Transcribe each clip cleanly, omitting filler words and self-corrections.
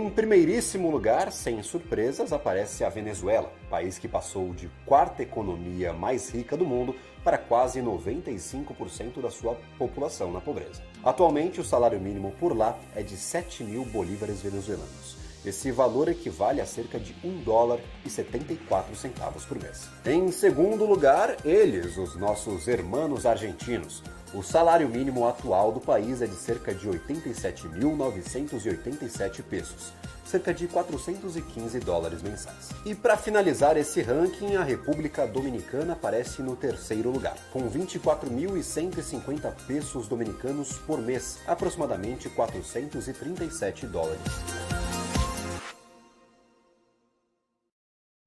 Em primeiríssimo lugar, sem surpresas, aparece a Venezuela, país que passou de quarta economia mais rica do mundo para quase 95% da sua população na pobreza. Atualmente, o salário mínimo por lá é de 7.000 bolívares venezuelanos. Esse valor equivale a cerca de $1,74 por mês. Em segundo lugar, eles, os nossos hermanos argentinos. O salário mínimo atual do país é de cerca de 87.987 pesos, cerca de $415 mensais. E para finalizar esse ranking, a República Dominicana aparece no terceiro lugar, com 24.150 pesos dominicanos por mês, aproximadamente $437.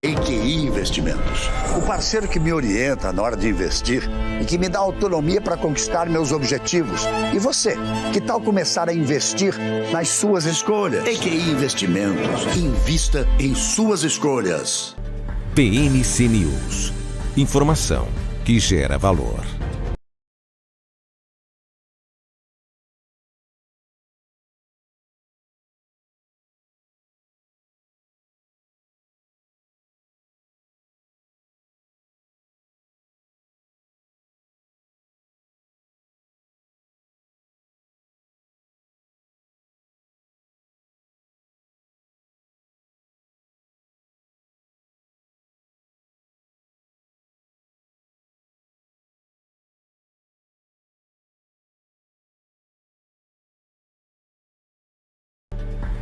EQI Investimentos. O parceiro que me orienta na hora de investir e que me dá autonomia para conquistar meus objetivos. E você, que tal começar a investir nas suas escolhas? EQI Investimentos. Invista em suas escolhas. BMC News. Informação que gera valor.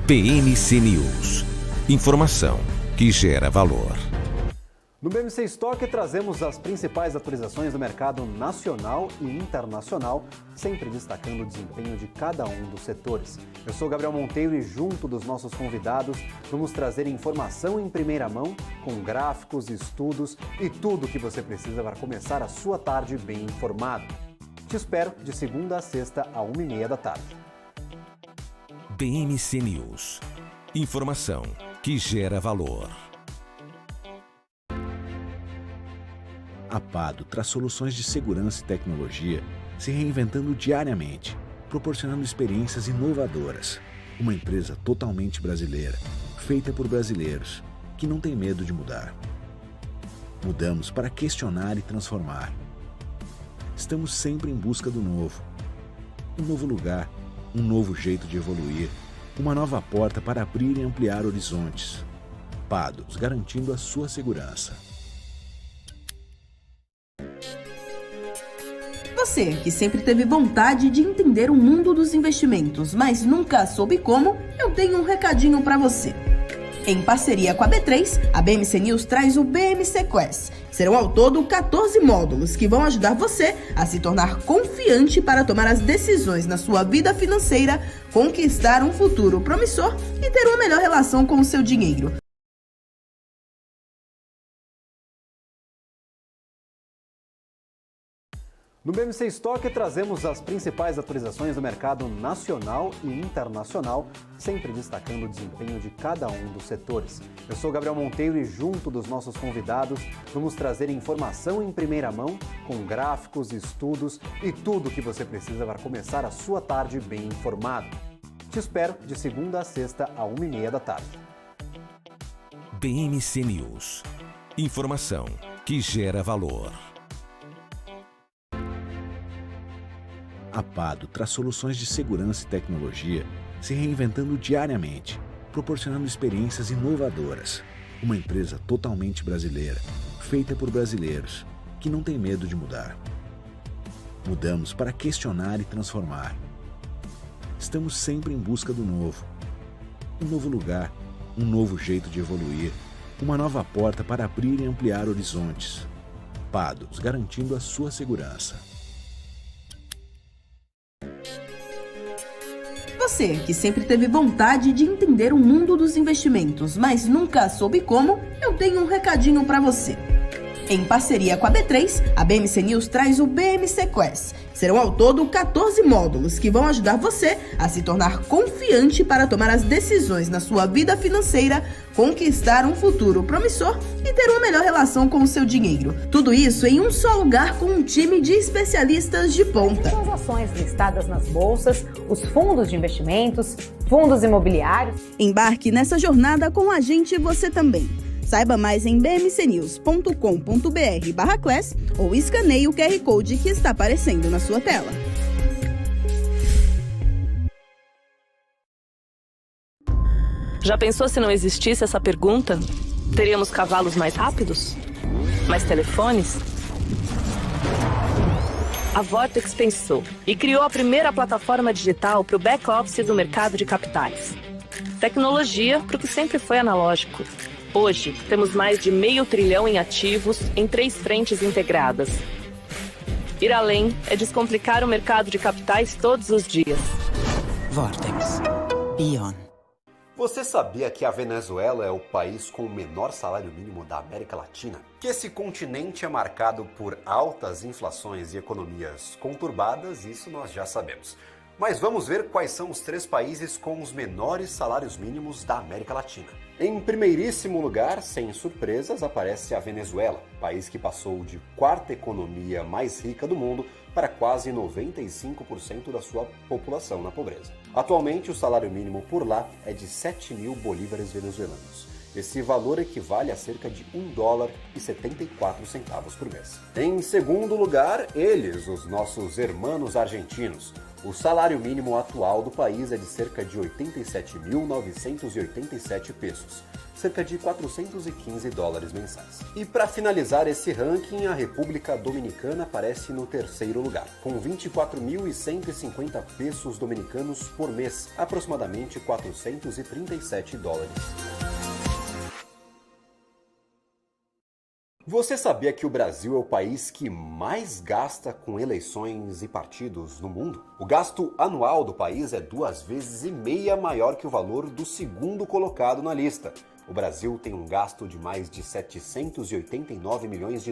BMC News. Informação que gera valor. No BMC Stock trazemos as principais atualizações do mercado nacional e internacional, sempre destacando o desempenho de cada um dos setores. Eu sou Gabriel Monteiro e junto dos nossos convidados vamos trazer informação em primeira mão, com gráficos, estudos e tudo o que você precisa para começar a sua tarde bem informado. Te espero de segunda a sexta, à 1h30 da tarde. BMC News. Informação que gera valor. A Pado traz soluções de segurança e tecnologia, se reinventando diariamente, proporcionando experiências inovadoras. Uma empresa totalmente brasileira, feita por brasileiros, que não tem medo de mudar. Mudamos para questionar e transformar. Estamos sempre em busca do novo. Um novo lugar, um novo jeito de evoluir, uma nova porta para abrir e ampliar horizontes. Pados, garantindo a sua segurança. Você, que sempre teve vontade de entender o mundo dos investimentos, mas nunca soube como, eu tenho um recadinho para você. Em parceria com a B3, a BMC News traz o BMC Quest. Serão ao todo 14 módulos que vão ajudar você a se tornar confiante para tomar as decisões na sua vida financeira, conquistar um futuro promissor e ter uma melhor relação com o seu dinheiro. No BMC Stock trazemos as principais atualizações do mercado nacional e internacional, sempre destacando o desempenho de cada um dos setores. Eu sou Gabriel Monteiro e junto dos nossos convidados vamos trazer informação em primeira mão, com gráficos, estudos e tudo o que você precisa para começar a sua tarde bem informado. Te espero de segunda a sexta, à 1h30 da tarde. BMC News. Informação que gera valor. A Pado traz soluções de segurança e tecnologia, se reinventando diariamente, proporcionando experiências inovadoras. Uma empresa totalmente brasileira, feita por brasileiros, que não tem medo de mudar. Mudamos para questionar e transformar. Estamos sempre em busca do novo. Um novo lugar, um novo jeito de evoluir, uma nova porta para abrir e ampliar horizontes. Pados, garantindo a sua segurança. Você, que sempre teve vontade de entender o mundo dos investimentos, mas nunca soube como, eu tenho um recadinho para você. Em parceria com a B3, a BMC News traz o BMC Quest. Serão ao todo 14 módulos que vão ajudar você a se tornar confiante para tomar as decisões na sua vida financeira, conquistar um futuro promissor e ter uma melhor relação com o seu dinheiro. Tudo isso em um só lugar com um time de especialistas de ponta. São as ações listadas nas bolsas, os fundos de investimentos, fundos imobiliários. Embarque nessa jornada com a gente você também. Saiba mais em bmcnews.com.br/class ou escaneie o QR Code que está aparecendo na sua tela. Já pensou se não existisse essa pergunta? Teríamos cavalos mais rápidos? Mais telefones? A Vortex pensou e criou a primeira plataforma digital para o back-office do mercado de capitais. Tecnologia para o que sempre foi analógico. Hoje, temos mais de $500 bilhão em ativos em 3 frentes integradas. Ir além é descomplicar o mercado de capitais todos os dias. Vortex. Beyond. Você sabia que a Venezuela é o país com o menor salário mínimo da América Latina? Que esse continente é marcado por altas inflações e economias conturbadas, isso nós já sabemos. Mas vamos ver quais são os 3 países com os menores salários mínimos da América Latina. Em primeiríssimo lugar, sem surpresas, aparece a Venezuela, país que passou de 4ª economia mais rica do mundo para quase 95% da sua população na pobreza. Atualmente, o salário mínimo por lá é de 7.000 bolívares venezuelanos. Esse valor equivale a cerca de $1,74 por mês. Em segundo lugar, eles, os nossos hermanos argentinos. O salário mínimo atual do país é de cerca de 87.987 pesos, cerca de $415 mensais. E para finalizar esse ranking, a República Dominicana aparece no 3º lugar, com 24.150 pesos dominicanos por mês, aproximadamente $437. Você sabia que o Brasil é o país que mais gasta com eleições e partidos no mundo? O gasto anual do país é 2,5 vezes maior que o valor do segundo colocado na lista. O Brasil tem um gasto de mais de $789 milhões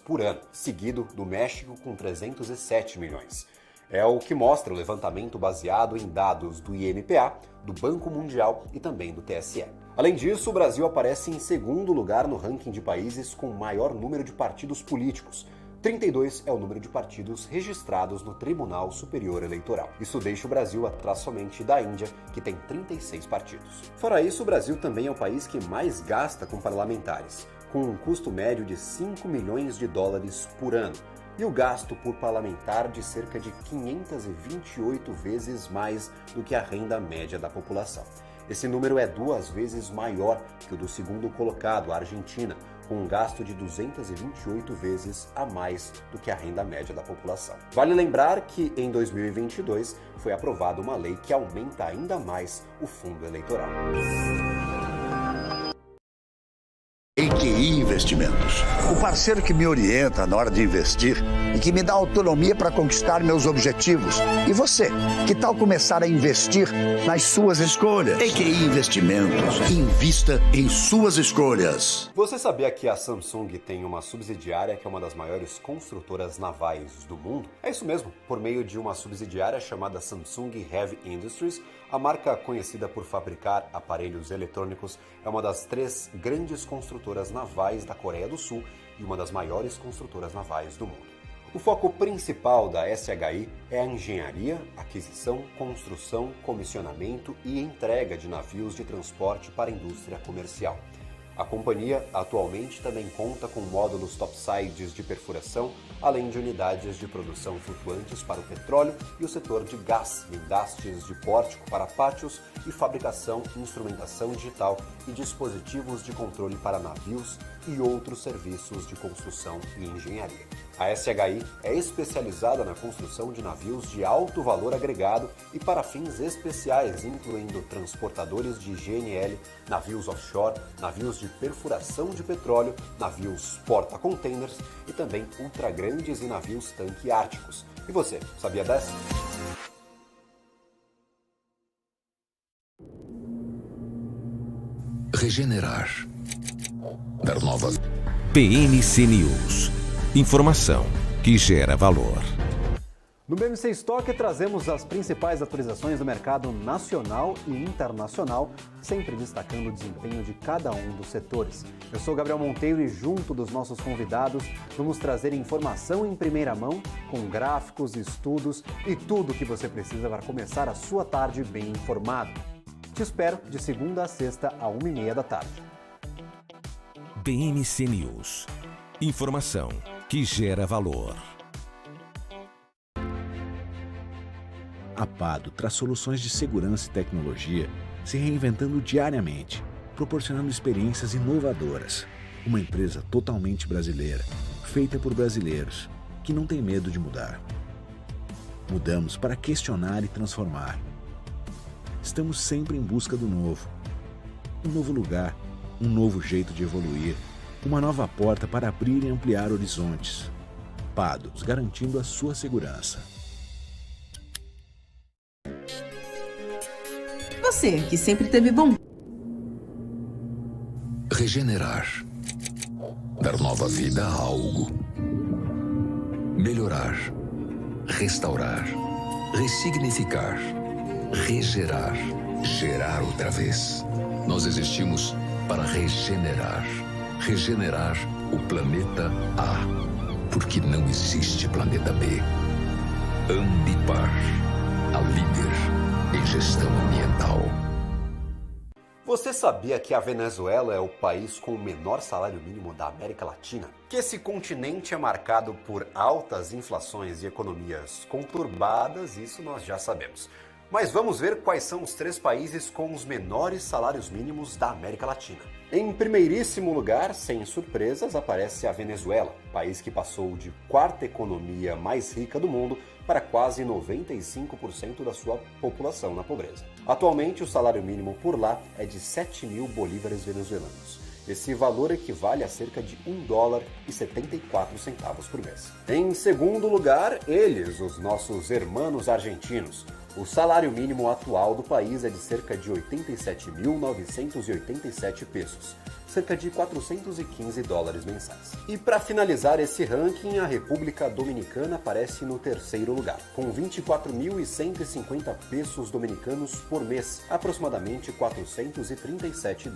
por ano, seguido do México com 307 milhões. É o que mostra o levantamento baseado em dados do INPA, do Banco Mundial e também do TSE. Além disso, o Brasil aparece em segundo lugar no ranking de países com maior número de partidos políticos. 32 é o número de partidos registrados no Tribunal Superior Eleitoral. Isso deixa o Brasil atrás somente da Índia, que tem 36 partidos. Fora isso, o Brasil também é o país que mais gasta com parlamentares, com um custo médio de $5 milhões por ano. E o gasto por parlamentar de cerca de 528 vezes mais do que a renda média da população. Esse número é 2 vezes maior que o do segundo colocado, a Argentina, com um gasto de 228 vezes a mais do que a renda média da população. Vale lembrar que em 2022 foi aprovada uma lei que aumenta ainda mais o fundo eleitoral. EQI Investimentos, o parceiro que me orienta na hora de investir e que me dá autonomia para conquistar meus objetivos. E você, que tal começar a investir nas suas escolhas? EQI Investimentos, invista em suas escolhas. Você sabia que a Samsung tem uma subsidiária que é uma das maiores construtoras navais do mundo? É isso mesmo, por meio de uma subsidiária chamada Samsung Heavy Industries, a marca conhecida por fabricar aparelhos eletrônicos é uma das 3 grandes construtoras navais da Coreia do Sul e uma das maiores construtoras navais do mundo. O foco principal da SHI é a engenharia, aquisição, construção, comissionamento e entrega de navios de transporte para a indústria comercial. A companhia atualmente também conta com módulos topsides de perfuração, além de unidades de produção flutuantes para o petróleo e o setor de gás, guindastes de pórtico para pátios e fabricação, instrumentação digital e dispositivos de controle para navios e outros serviços de construção e engenharia. A SHI é especializada na construção de navios de alto valor agregado e para fins especiais, incluindo transportadores de GNL, navios offshore, navios de perfuração de petróleo, navios porta-containers e também ultragrandes e navios tanque árticos. E você, sabia dessa? Regenerar. Dar nova BMC News. Informação que gera valor. No BMC Stock trazemos as principais atualizações do mercado nacional e internacional, sempre destacando o desempenho de cada um dos setores. Eu sou Gabriel Monteiro e junto dos nossos convidados vamos trazer informação em primeira mão, com gráficos, estudos e tudo o que você precisa para começar a sua tarde bem informado. Te espero de segunda a sexta, à 1h30 da tarde. BMC News. Informação que gera valor. A Pado traz soluções de segurança e tecnologia, se reinventando diariamente, proporcionando experiências inovadoras. Uma empresa totalmente brasileira, feita por brasileiros, que não tem medo de mudar. Mudamos para questionar e transformar. Estamos sempre em busca do novo. Um novo lugar, um novo jeito de evoluir, uma nova porta para abrir e ampliar horizontes. Pado, garantindo a sua segurança. Você, que sempre teve bom. Regenerar. Dar nova vida a algo. Melhorar. Restaurar. Ressignificar. Regerar. Gerar outra vez. Nós existimos para regenerar. Regenerar o planeta A. Porque não existe planeta B. Ambipar. A líder em gestão ambiental. Você sabia que a Venezuela é o país com o menor salário mínimo da América Latina? Que esse continente é marcado por altas inflações e economias conturbadas, isso nós já sabemos. Mas vamos ver quais são os 3 países com os menores salários mínimos da América Latina. Em primeiríssimo lugar, sem surpresas, aparece a Venezuela, país que passou de 4ª economia mais rica do mundo para quase 95% da sua população na pobreza. Atualmente, o salário mínimo por lá é de 7.000 bolívares venezuelanos. Esse valor equivale a cerca de $1,74 por mês. Em segundo lugar, eles, os nossos hermanos argentinos. O salário mínimo atual do país é de cerca de 87.987 pesos, cerca de $415 mensais. E para finalizar esse ranking, a República Dominicana aparece no 3º lugar, com 24.150 pesos dominicanos por mês, aproximadamente $437.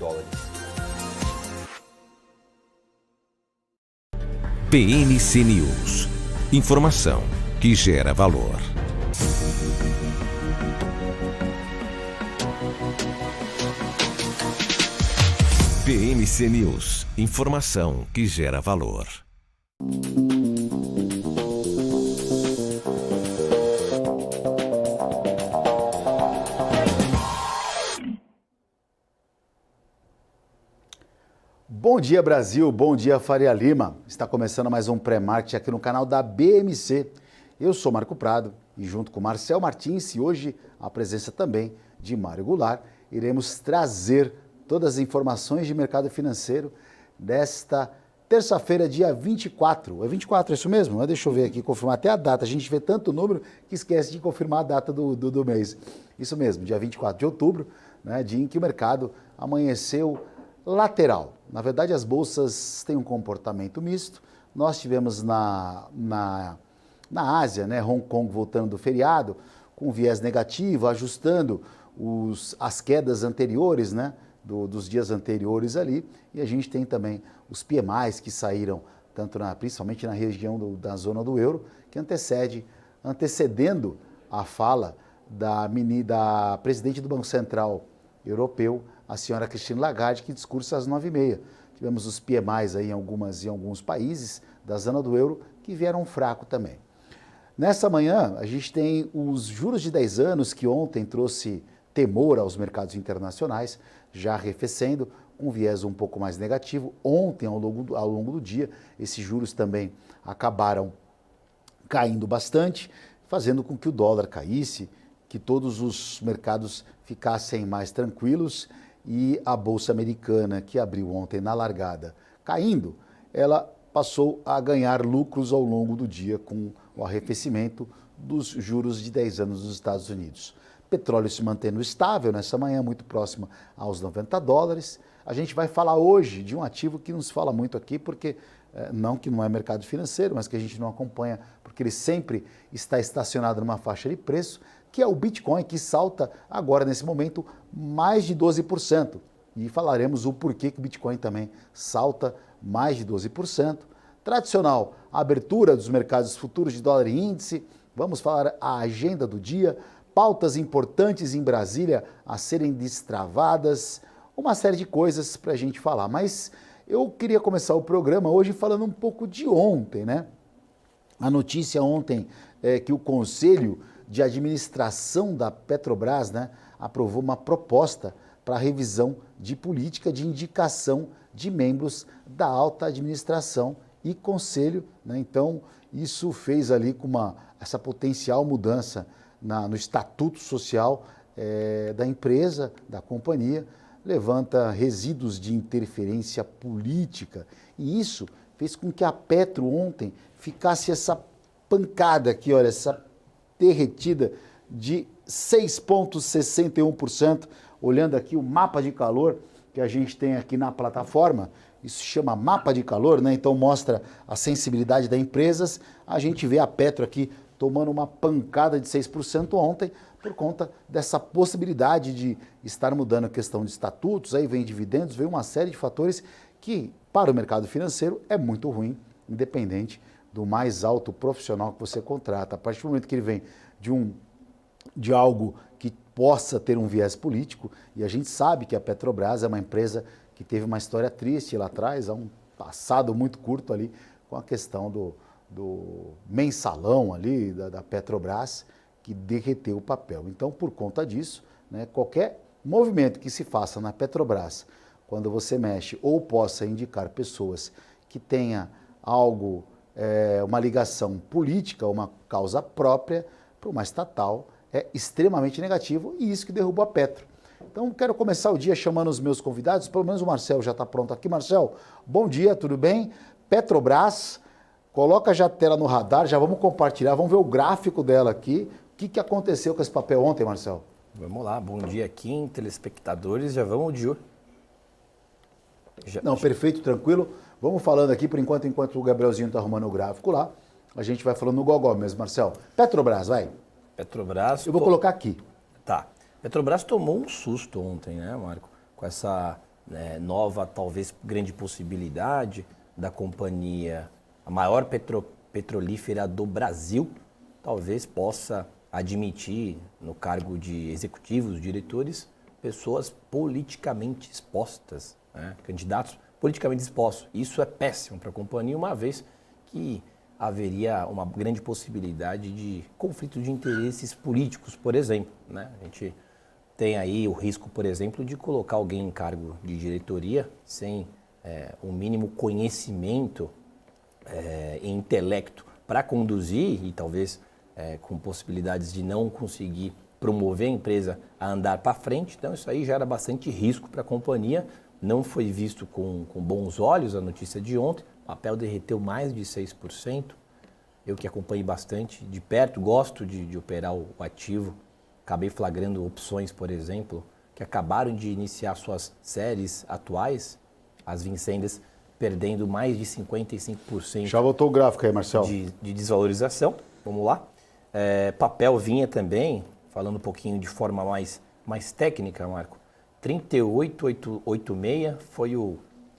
BMC News. Informação que gera valor. BMC News. Informação que gera valor. Bom dia, Brasil. Bom dia, Faria Lima. Está começando mais um pré-market aqui no canal da BMC. Eu sou Marco Prado e junto com Marcel Martins e hoje a presença também de Mário Goulart, iremos trazer todas as informações de mercado financeiro desta terça-feira, dia 24. É 24, é isso mesmo? Deixa eu ver aqui, confirmar até a data. A gente vê tanto número que esquece de confirmar a data do mês. Isso mesmo, dia 24 de outubro, né, dia em que o mercado amanheceu lateral. Na verdade, as bolsas têm um comportamento misto. Nós tivemos na Ásia, né, Hong Kong voltando do feriado, com viés negativo, ajustando as quedas anteriores, né, dos dias anteriores ali, e a gente tem também os PMIs que saíram principalmente na região da zona do euro, que antecedendo a fala da presidente do Banco Central Europeu, a senhora Christine Lagarde, que discursa às 9h30. Tivemos os PMIs aí em alguns países da zona do euro que vieram fraco também. Nessa manhã, a gente tem os juros de 10 anos, que ontem trouxe temor aos mercados internacionais, já arrefecendo, um viés um pouco mais negativo. Ontem, ao longo do dia, esses juros também acabaram caindo bastante, fazendo com que o dólar caísse, que todos os mercados ficassem mais tranquilos, e a Bolsa Americana, que abriu ontem na largada caindo, ela passou a ganhar lucros ao longo do dia com o arrefecimento dos juros de 10 anos dos Estados Unidos. petróleo se mantendo estável nessa manhã, muito próximo aos $90. A gente vai falar hoje de um ativo que nos fala muito aqui, porque não que não é mercado financeiro, mas que a gente não acompanha, porque ele sempre está estacionado numa faixa de preço, que é o Bitcoin, que salta agora, nesse momento, mais de 12%. E falaremos o porquê que o Bitcoin também salta mais de 12%. Tradicional, a abertura dos mercados futuros de dólar e índice. Vamos falar a agenda do dia, pautas importantes em Brasília a serem destravadas, uma série de coisas para a gente falar. Mas eu queria começar o programa hoje falando um pouco de ontem, né? A notícia ontem é que o Conselho de Administração da Petrobras, né, aprovou uma proposta para revisão de política de indicação de membros da alta administração e conselho, né? Então, isso fez ali com essa potencial mudança no estatuto social da empresa, da companhia, levanta resíduos de interferência política. E isso fez com que a Petro ontem ficasse essa pancada aqui, olha, essa derretida de 6,61%, olhando aqui o mapa de calor que a gente tem aqui na plataforma. Isso se chama mapa de calor, né? Então mostra a sensibilidade das empresas. A gente vê a Petro aqui tomando uma pancada de 6% ontem por conta dessa possibilidade de estar mudando a questão de estatutos, aí vem dividendos, vem uma série de fatores que para o mercado financeiro é muito ruim, independente do mais alto profissional que você contrata. A partir do momento que ele vem de algo que possa ter um viés político, e a gente sabe que a Petrobras é uma empresa que teve uma história triste lá atrás, há um passado muito curto ali com a questão do mensalão ali da Petrobras, que derreteu o papel. Então, por conta disso, né, qualquer movimento que se faça na Petrobras, quando você mexe ou possa indicar pessoas que tenha algo, uma ligação política, uma causa própria, para uma estatal, é extremamente negativo e isso que derrubou a Petro. Então, quero começar o dia chamando os meus convidados, pelo menos o Marcel já está pronto aqui. Marcel, bom dia, tudo bem? Petrobras, coloca já a tela no radar, já vamos compartilhar, vamos ver o gráfico dela aqui. O que aconteceu com esse papel ontem, Marcel? Vamos lá, bom dia aqui, telespectadores, já vamos de olho. Não, perfeito, tranquilo. Vamos falando aqui, por enquanto o Gabrielzinho está arrumando o gráfico lá, a gente vai falando no gogó mesmo, Marcel. Petrobras, vai. Petrobras... Eu vou colocar aqui. Tá. Petrobras tomou um susto ontem, né, Marco? Com essa nova, talvez, grande possibilidade da companhia, a maior petrolífera do Brasil, talvez possa admitir no cargo de executivos, diretores, pessoas politicamente expostas, né? Candidatos politicamente expostos. Isso é péssimo para a companhia, uma vez que haveria uma grande possibilidade de conflito de interesses políticos, por exemplo, né? A gente tem aí o risco, por exemplo, de colocar alguém em cargo de diretoria sem o mínimo conhecimento e intelecto para conduzir e talvez com possibilidades de não conseguir promover a empresa a andar para frente. Então isso aí gera bastante risco para a companhia. Não foi visto com bons olhos a notícia de ontem. O papel derreteu mais de 6%. Eu que acompanhei bastante de perto, gosto de operar o ativo. Acabei flagrando opções, por exemplo, que acabaram de iniciar suas séries atuais, as vincendas perdendo mais de 55%. Já botou o gráfico aí, Marcel. De desvalorização. Vamos lá. Papel vinha também, falando um pouquinho de forma mais técnica, Marco. 38,86 foi o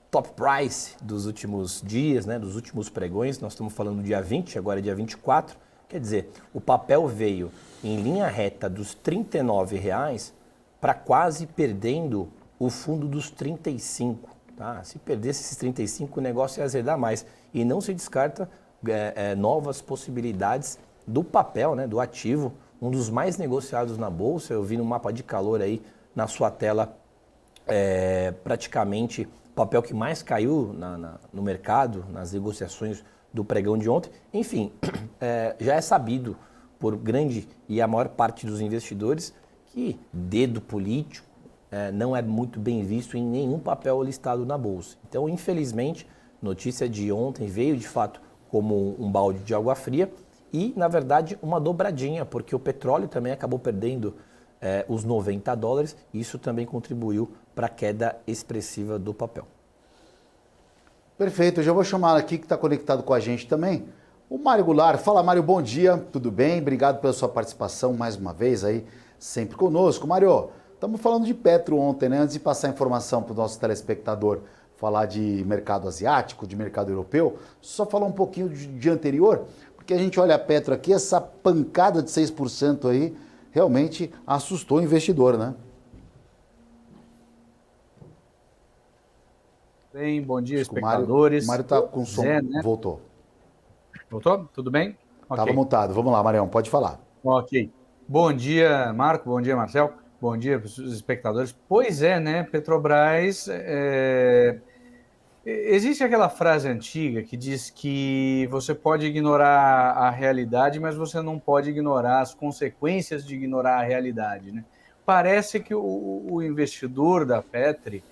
top price dos últimos dias, né, dos últimos pregões. Nós estamos falando do dia 20, agora é dia 24. Quer dizer, o papel veio em linha reta dos R$ 39 para quase perdendo o fundo dos 35. Tá? Se perdesse esses 35, o negócio ia azedar mais. E não se descarta novas possibilidades do papel, né, do ativo, um dos mais negociados na Bolsa. Eu vi no mapa de calor aí na sua tela, praticamente o papel que mais caiu no mercado, nas negociações do pregão de ontem. Enfim, já é sabido por grande e a maior parte dos investidores que dedo político não é muito bem visto em nenhum papel listado na Bolsa. Então, infelizmente, notícia de ontem veio de fato como um balde de água fria e, na verdade, uma dobradinha, porque o petróleo também acabou perdendo os 90 dólares. Isso também contribuiu para a queda expressiva do papel. Perfeito, eu já vou chamar aqui que está conectado com a gente também, o Mário Goulart. Fala, Mário, bom dia, tudo bem? Obrigado pela sua participação mais uma vez aí, sempre conosco. Mário, estamos falando de Petro ontem, né? Antes de passar a informação para o nosso telespectador, falar de mercado asiático, de mercado europeu, só falar um pouquinho de dia anterior, porque a gente olha a Petro aqui, essa pancada de 6% aí, realmente assustou o investidor, né? Bem, bom dia, espectadores. O Mário está com som, né? Voltou. Voltou? Tudo bem? Estava mutado. Vamos lá, Marião, pode falar. Ok. Bom dia, Marco. Bom dia, Marcel. Bom dia para os espectadores. Pois é, né? Petrobras... Existe aquela frase antiga que diz que você pode ignorar a realidade, mas você não pode ignorar as consequências de ignorar a realidade, né? Parece que o investidor da Petri,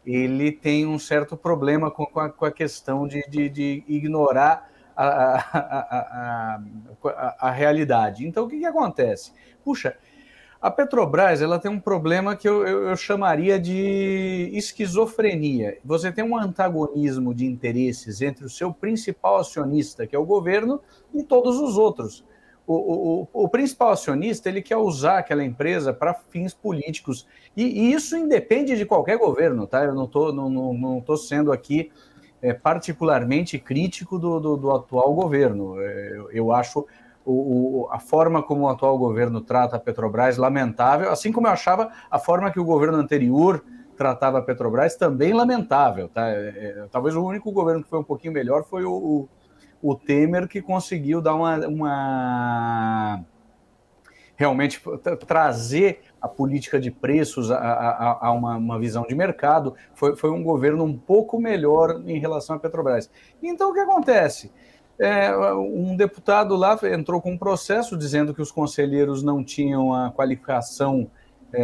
ele tem um certo problema com a questão de ignorar a realidade. Então, o que acontece? Puxa, a Petrobras ela tem um problema que eu chamaria de esquizofrenia. Você tem um antagonismo de interesses entre o seu principal acionista, que é o governo, e todos os outros. O principal acionista ele quer usar aquela empresa para fins políticos. E isso independe de qualquer governo, tá? Eu não tô sendo aqui particularmente crítico do atual governo. Eu acho a forma como o atual governo trata a Petrobras lamentável, assim como eu achava a forma que o governo anterior tratava a Petrobras também lamentável. Tá? Talvez o único governo que foi um pouquinho melhor foi o Temer, que conseguiu dar realmente trazer a política de preços a uma visão de mercado. Foi um governo um pouco melhor em relação à Petrobras. Então, o que acontece? Um deputado lá entrou com um processo dizendo que os conselheiros não tinham a qualificação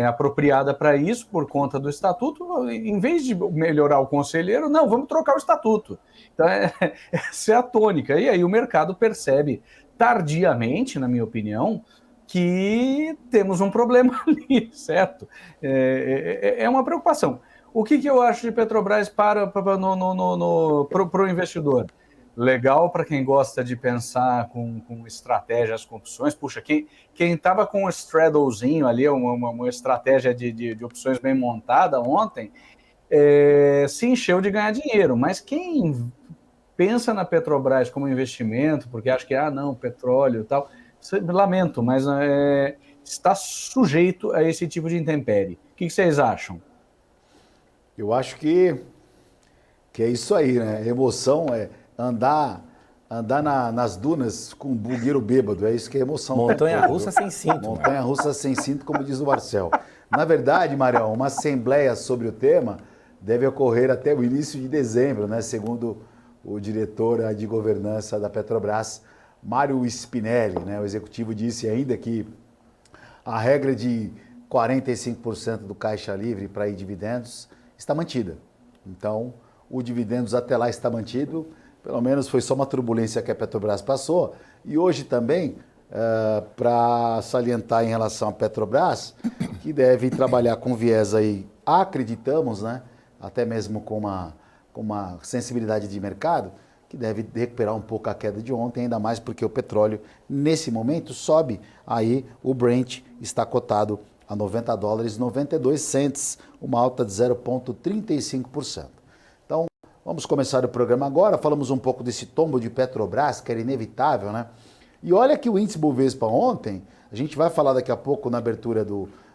apropriada para isso por conta do estatuto. Em vez de melhorar o conselheiro, não, vamos trocar o estatuto. Então, essa é a tônica. E aí o mercado percebe tardiamente, na minha opinião, que temos um problema ali, certo? É uma preocupação. O que eu acho de Petrobras para o investidor? Legal para quem gosta de pensar com estratégias, com opções. Puxa, quem estava com um straddlezinho ali, uma estratégia de opções bem montada ontem, se encheu de ganhar dinheiro. Mas quem pensa na Petrobras como investimento, porque acha que, não, petróleo e tal, lamento, mas está sujeito a esse tipo de intempérie. O que vocês acham? Eu acho que é isso aí, né? Emoção andar nas dunas com um bugueiro bêbado, é isso que é emoção. Montanha-russa sem cinto. Montanha-russa sem cinto, como diz o Marcel. Na verdade, Marião, uma assembleia sobre o tema deve ocorrer até o início de dezembro, né? Segundo o diretor de governança da Petrobras, Mário Spinelli, né? O executivo disse ainda que a regra de 45% do caixa livre para ir dividendos está mantida. Então, o dividendos até lá está mantido. Pelo menos foi só uma turbulência que a Petrobras passou. E hoje também, para salientar em relação à Petrobras, que deve trabalhar com viés aí, acreditamos, né, até mesmo com uma sensibilidade de mercado, que deve recuperar um pouco a queda de ontem, ainda mais porque o petróleo, nesse momento, sobe. Aí o Brent está cotado a $90,92, uma alta de 0,35%. Então, vamos começar o programa agora. Falamos um pouco desse tombo de Petrobras, que era inevitável, né? E olha que o índice Bovespa ontem, a gente vai falar daqui a pouco na abertura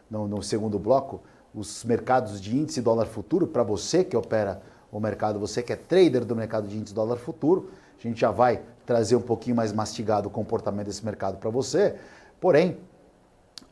no segundo bloco, os mercados de índice dólar futuro, para você que opera o mercado, você que é trader do mercado de índice dólar futuro, a gente já vai trazer um pouquinho mais mastigado o comportamento desse mercado para você. Porém,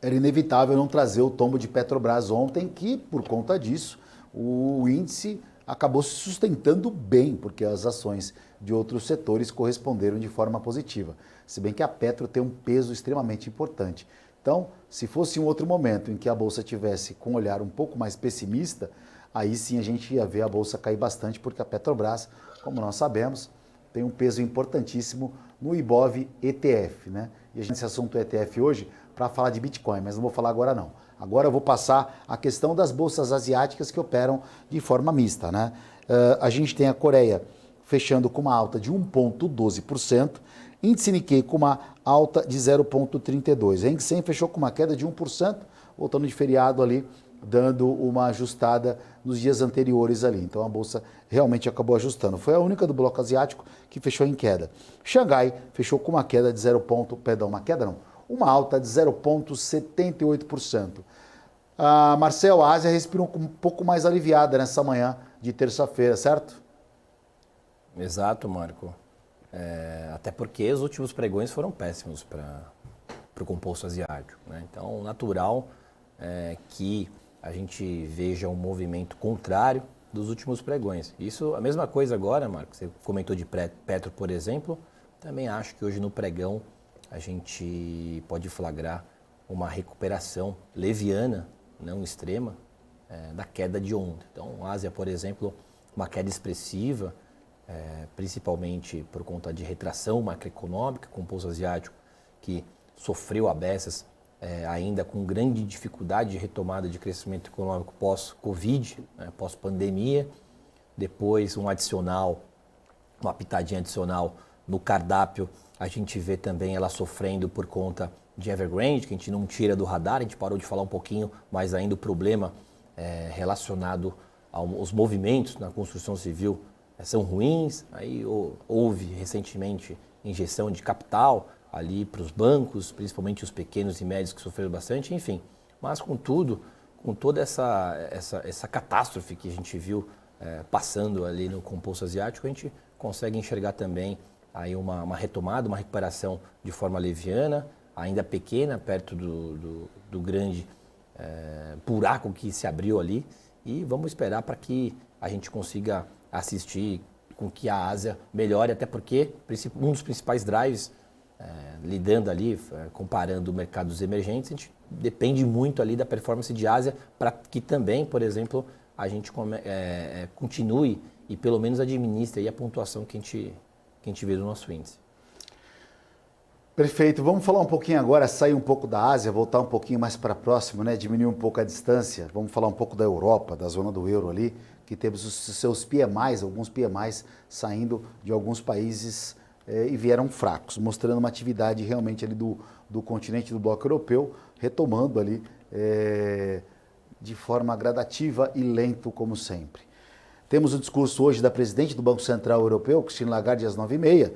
era inevitável não trazer o tombo de Petrobras ontem, que por conta disso o índice acabou se sustentando bem, porque as ações de outros setores corresponderam de forma positiva. Se bem que a Petro tem um peso extremamente importante. Então, se fosse um outro momento em que a Bolsa tivesse com um olhar um pouco mais pessimista, aí sim a gente ia ver a Bolsa cair bastante, porque a Petrobras, como nós sabemos, tem um peso importantíssimo no Ibov ETF, né? E a gente se assunto ETF hoje para falar de Bitcoin, mas não vou falar agora não. Agora eu vou passar a questão das bolsas asiáticas que operam de forma mista, né? A gente tem a Coreia fechando com uma alta de 1,12%, índice Nikkei com uma alta de 0,32%. A Hang Seng fechou com uma queda de 1%, voltando de feriado ali, dando uma ajustada nos dias anteriores ali. Então a bolsa realmente acabou ajustando. Foi a única do bloco asiático que fechou em queda. Xangai fechou com uma queda de uma alta de 0,78%. Marcel, a Ásia respirou um pouco mais aliviada nessa manhã de terça-feira, certo? Exato, Marco. Até porque os últimos pregões foram péssimos para o composto asiático, né? Então, natural que a gente veja um movimento contrário dos últimos pregões. Isso, a mesma coisa agora, Marco, você comentou de Petro, por exemplo, também acho que hoje no pregão a gente pode flagrar uma recuperação leviana, não extrema, da queda de ontem. Então, a Ásia, por exemplo, uma queda expressiva, principalmente por conta de retração macroeconômica, composto asiático que sofreu a beças, ainda com grande dificuldade de retomada de crescimento econômico pós-Covid, né, pós-pandemia. Depois uma pitadinha adicional no cardápio, a gente vê também ela sofrendo por conta de Evergrande, que a gente não tira do radar, a gente parou de falar um pouquinho, mas ainda o problema relacionado aos movimentos na construção civil são ruins. Aí houve recentemente injeção de capital ali para os bancos, principalmente os pequenos e médios que sofreram bastante, enfim. Mas com toda essa catástrofe que a gente viu passando ali no composto asiático, a gente consegue enxergar também aí uma retomada, uma recuperação de forma leviana, ainda pequena, perto do grande buraco que se abriu ali. E vamos esperar para que a gente consiga assistir com que a Ásia melhore, até porque um dos principais drives, lidando ali, comparando mercados emergentes, a gente depende muito ali da performance de Ásia para que também, por exemplo, a gente continue e pelo menos administre aí a pontuação que a gente vê do nosso índice. Perfeito. Vamos falar um pouquinho agora, sair um pouco da Ásia, voltar um pouquinho mais para próximo, né? Diminuir um pouco a distância. Vamos falar um pouco da Europa, da zona do euro ali, que temos os seus PMIs, alguns PMIs saindo de alguns países e vieram fracos, mostrando uma atividade realmente ali do continente do bloco europeu, retomando ali de forma gradativa e lento, como sempre. Temos o discurso hoje da presidente do Banco Central Europeu, Christine Lagarde, às 9h30.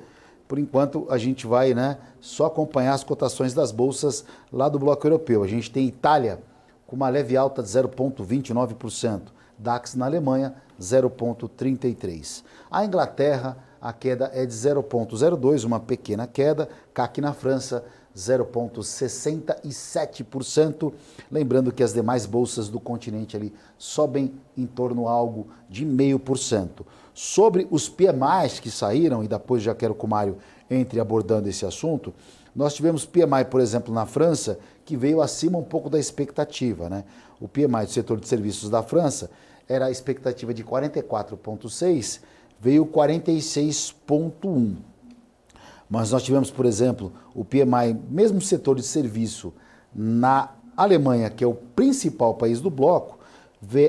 Por enquanto, a gente vai só acompanhar as cotações das bolsas lá do bloco europeu. A gente tem Itália com uma leve alta de 0,29%. DAX na Alemanha, 0,33%. A Inglaterra, a queda é de 0,02%, uma pequena queda. CAC na França, 0,67%. Lembrando que as demais bolsas do continente ali sobem em torno algo de 0,5%. Sobre os PMIs que saíram, e depois já quero que o Mário entre abordando esse assunto, nós tivemos PMI, por exemplo, na França, que veio acima um pouco da expectativa, né? O PMI do setor de serviços da França era a expectativa de 44,6, veio 46,1. Mas nós tivemos, por exemplo, o PMI, mesmo setor de serviço, na Alemanha, que é o principal país do bloco,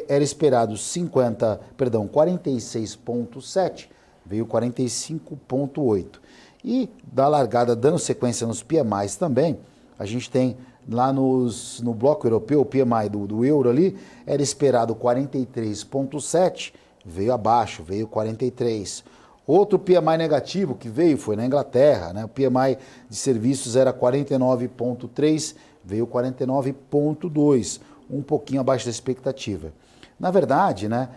era esperado 46,7, veio 45,8. E da largada, dando sequência nos PMIs também, a gente tem lá no bloco europeu, o PMI do euro ali, era esperado 43,7, veio abaixo, veio 43. Outro PMI negativo que foi na Inglaterra, né? O PMI de serviços era 49,3, veio 49,2, um pouquinho abaixo da expectativa. Na verdade, né,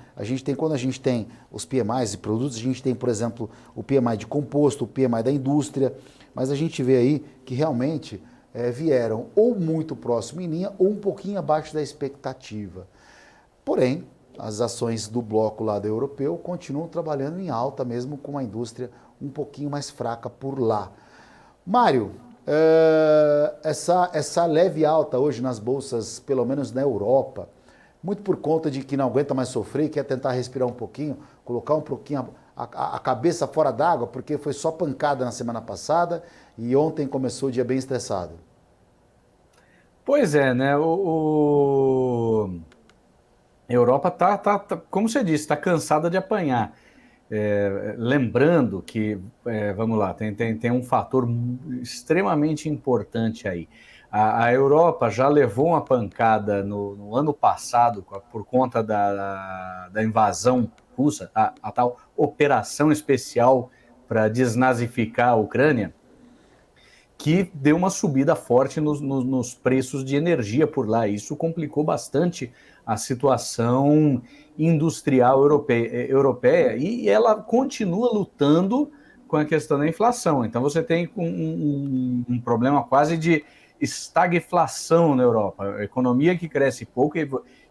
quando a gente tem os PMIs de produtos, a gente tem, por exemplo, o PMI de composto, o PMI da indústria, mas a gente vê aí que realmente vieram ou muito próximo em linha ou um pouquinho abaixo da expectativa. Porém, as ações do bloco lá do europeu continuam trabalhando em alta, mesmo com a indústria um pouquinho mais fraca por lá. Mário, essa leve alta hoje nas bolsas, pelo menos na Europa, muito por conta de que não aguenta mais sofrer, quer tentar respirar um pouquinho, colocar um pouquinho a cabeça fora d'água, porque foi só pancada na semana passada e ontem começou o dia bem estressado. Pois é, né? A Europa tá, como você disse, está cansada de apanhar. Lembrando que, vamos lá, tem um fator extremamente importante aí. A Europa já levou uma pancada no ano passado por conta da invasão russa, a tal operação especial para desnazificar a Ucrânia, que deu uma subida forte nos preços de energia por lá. Isso complicou bastante a situação industrial europeia e ela continua lutando com a questão da inflação. Então você tem um problema quase de estagflação na Europa. A economia que cresce pouco, e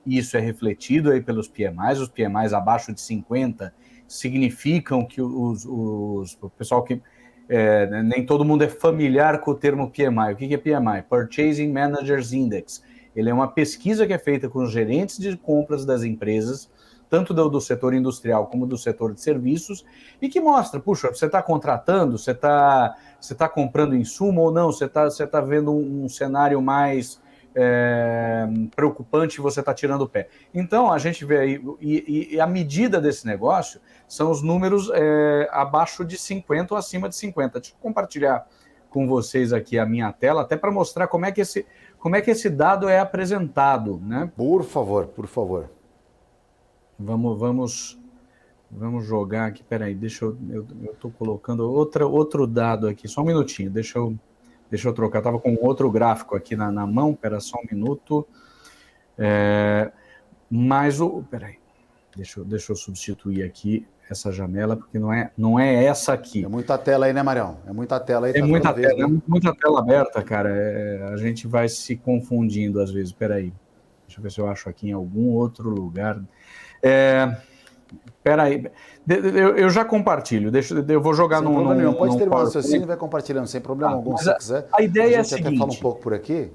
isso é refletido aí pelos PMIs. Os PMIs abaixo de 50 significam que o pessoal que... nem todo mundo é familiar com o termo PMI. O que é PMI? Purchasing Managers Index. Ele é uma pesquisa que é feita com os gerentes de compras das empresas, tanto do setor industrial como do setor de serviços, e que mostra, puxa, você está contratando, você tá comprando insumo ou não, você tá vendo um cenário mais preocupante e você está tirando o pé. Então, a gente vê aí, e a medida desse negócio são os números abaixo de 50 ou acima de 50. Deixa eu compartilhar com vocês aqui a minha tela, até para mostrar como é que esse dado é apresentado, né? Por favor, por favor. Vamos jogar aqui, peraí, eu estou colocando outro dado aqui, só um minutinho, deixa eu trocar, estava com outro gráfico aqui na mão, espera só um minuto, peraí, deixa eu substituir aqui essa janela, porque não é essa aqui. É muita tela aí, né, Marião? É muita tela aí. É muita tela aberta, cara, a gente vai se confundindo às vezes, peraí, deixa eu ver se eu acho aqui em algum outro lugar. Peraí, eu já compartilho, eu vou jogar sem num... Não pode terminar o raciocínio e vai compartilhando, sem problema algum, se quiser. A ideia é a seguinte... A gente até fala um pouco por aqui.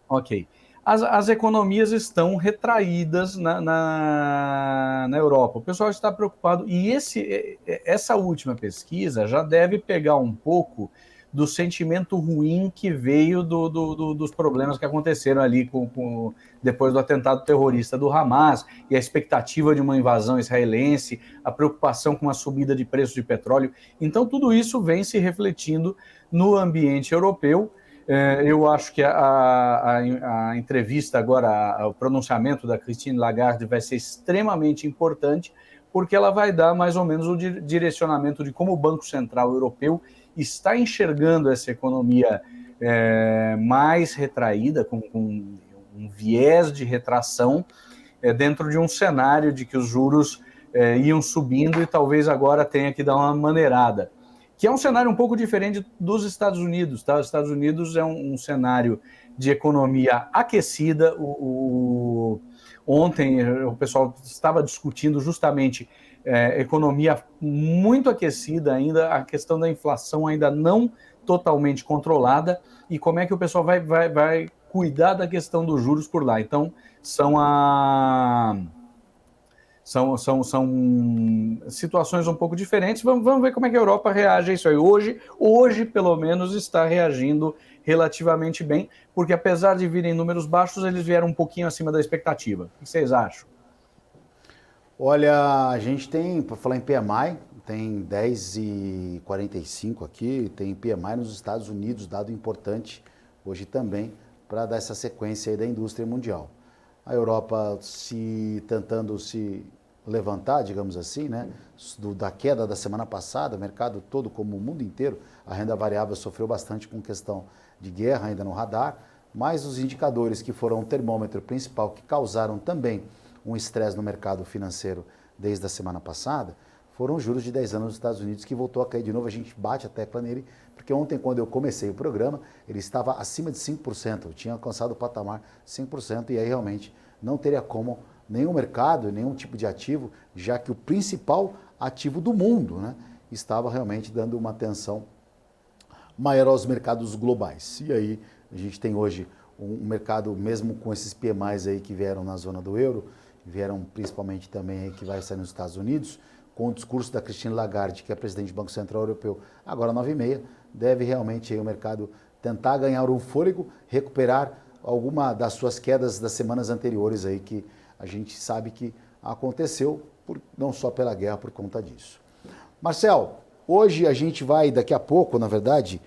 Ok. As economias estão retraídas na Europa. O pessoal está preocupado. E essa última pesquisa já deve pegar um pouco do sentimento ruim que veio dos problemas que aconteceram ali depois do atentado terrorista do Hamas e a expectativa de uma invasão israelense, a preocupação com a subida de preço de petróleo. Então, tudo isso vem se refletindo no ambiente europeu. Eu acho que a entrevista agora, o pronunciamento da Christine Lagarde vai ser extremamente importante, porque ela vai dar mais ou menos o direcionamento de como o Banco Central Europeu está enxergando essa economia mais retraída, com um viés de retração, dentro de um cenário de que os juros iam subindo e talvez agora tenha que dar uma maneirada. Que é um cenário um pouco diferente dos Estados Unidos, tá? Os Estados Unidos é um cenário de economia aquecida. Ontem o pessoal estava discutindo justamente economia muito aquecida ainda, a questão da inflação ainda não totalmente controlada, e como é que o pessoal vai cuidar da questão dos juros por lá. Então, são situações um pouco diferentes. Vamos ver como é que a Europa reage a isso aí. Hoje, pelo menos, está reagindo relativamente bem, porque apesar de virem números baixos, eles vieram um pouquinho acima da expectativa. O que vocês acham? Olha, a gente tem, para falar em PMI, tem 10,45 aqui, tem PMI nos Estados Unidos, dado importante hoje também, para dar essa sequência aí da indústria mundial. A Europa tentando se levantar, digamos assim, né, da queda da semana passada, o mercado todo, como o mundo inteiro, a renda variável sofreu bastante com questão de guerra ainda no radar, mas os indicadores que foram o termômetro principal, que causaram também um estresse no mercado financeiro desde a semana passada, foram os juros de 10 anos nos Estados Unidos, que voltou a cair de novo. A gente bate a tecla nele, porque ontem, quando eu comecei o programa, ele estava acima de 5%, eu tinha alcançado o patamar 5%, e aí realmente não teria como nenhum mercado, nenhum tipo de ativo, já que o principal ativo do mundo, né, estava realmente dando uma atenção maior aos mercados globais. E aí a gente tem hoje um mercado, mesmo com esses PMIs aí que vieram na zona do euro, vieram principalmente também aí que vai sair nos Estados Unidos, com o discurso da Christine Lagarde, que é presidente do Banco Central Europeu, agora 9h30, deve realmente aí o mercado tentar ganhar um fôlego, recuperar alguma das suas quedas das semanas anteriores aí, que a gente sabe que aconteceu, não só pela guerra, por conta disso. Marcel, hoje a gente vai, daqui a pouco, na verdade,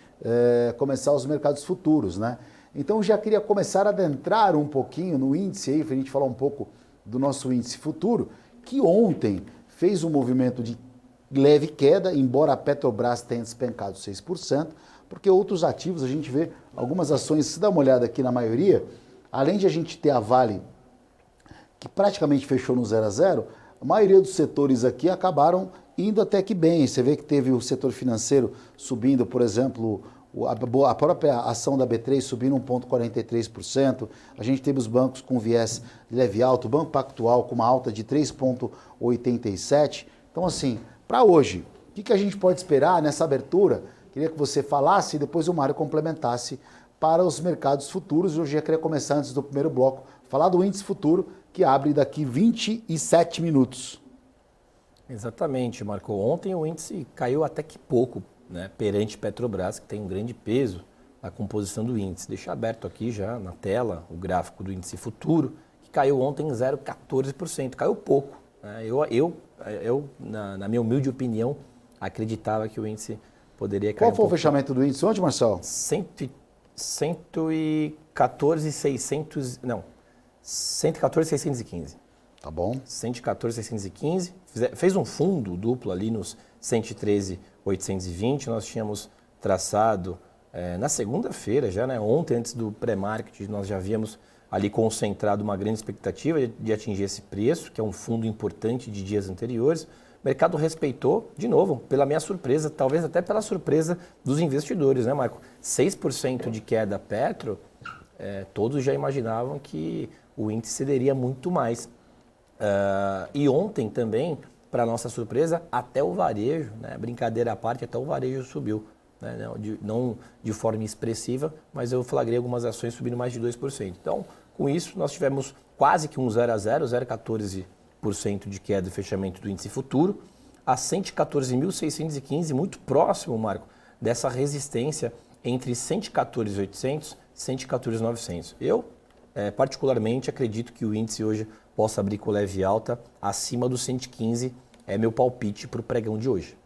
começar os mercados futuros, né? Então já queria começar a adentrar um pouquinho no índice aí, para a gente falar um pouco do nosso índice futuro, que ontem fez um movimento de leve queda, embora a Petrobras tenha despencado 6%, porque outros ativos, a gente vê algumas ações, se dá uma olhada aqui na maioria, além de a gente ter a Vale, que praticamente fechou no 0 a 0, a maioria dos setores aqui acabaram indo até que bem. Você vê que teve o setor financeiro subindo, por exemplo, a própria ação da B3 subindo 1,43%, a gente teve os bancos com viés leve alto, o Banco Pactual com uma alta de 3,87%. Então, assim, para hoje, o que a gente pode esperar nessa abertura? Queria que você falasse e depois o Mário complementasse para os mercados futuros. Hoje eu queria começar, antes do primeiro bloco, falar do índice futuro, que abre daqui 27 minutos. Exatamente, Marco. Ontem o índice caiu até que pouco, né, perante Petrobras, que tem um grande peso na composição do índice. Deixa aberto aqui já na tela o gráfico do índice futuro, que caiu ontem em 0,14%. Caiu pouco. Né? Eu na minha humilde opinião, acreditava que o índice poderia cair. Qual foi o fechamento do índice ontem, Marcelo? 114,615. Tá bom. 114,615. Fez um fundo duplo ali nos 113,820. Nós tínhamos traçado na segunda-feira já, né? Ontem, antes do pré-market, nós já havíamos ali concentrado uma grande expectativa de atingir esse preço, que é um fundo importante de dias anteriores. O mercado respeitou, de novo, pela minha surpresa, talvez até pela surpresa dos investidores, né, Marco? 6% de queda Petro, todos já imaginavam que o índice cederia muito mais. E ontem também, para nossa surpresa, até o varejo, né, brincadeira à parte, até o varejo subiu. Né, não de forma expressiva, mas eu flagrei algumas ações subindo mais de 2%. Então, com isso, nós tivemos quase que um 0 a 0, 0,14% de queda e fechamento do índice futuro, a 114.615, muito próximo, Marco, dessa resistência entre 114.800 e 114.900. Eu, particularmente, acredito que o índice hoje possa abrir com leve alta acima dos 115, é meu palpite para o pregão de hoje.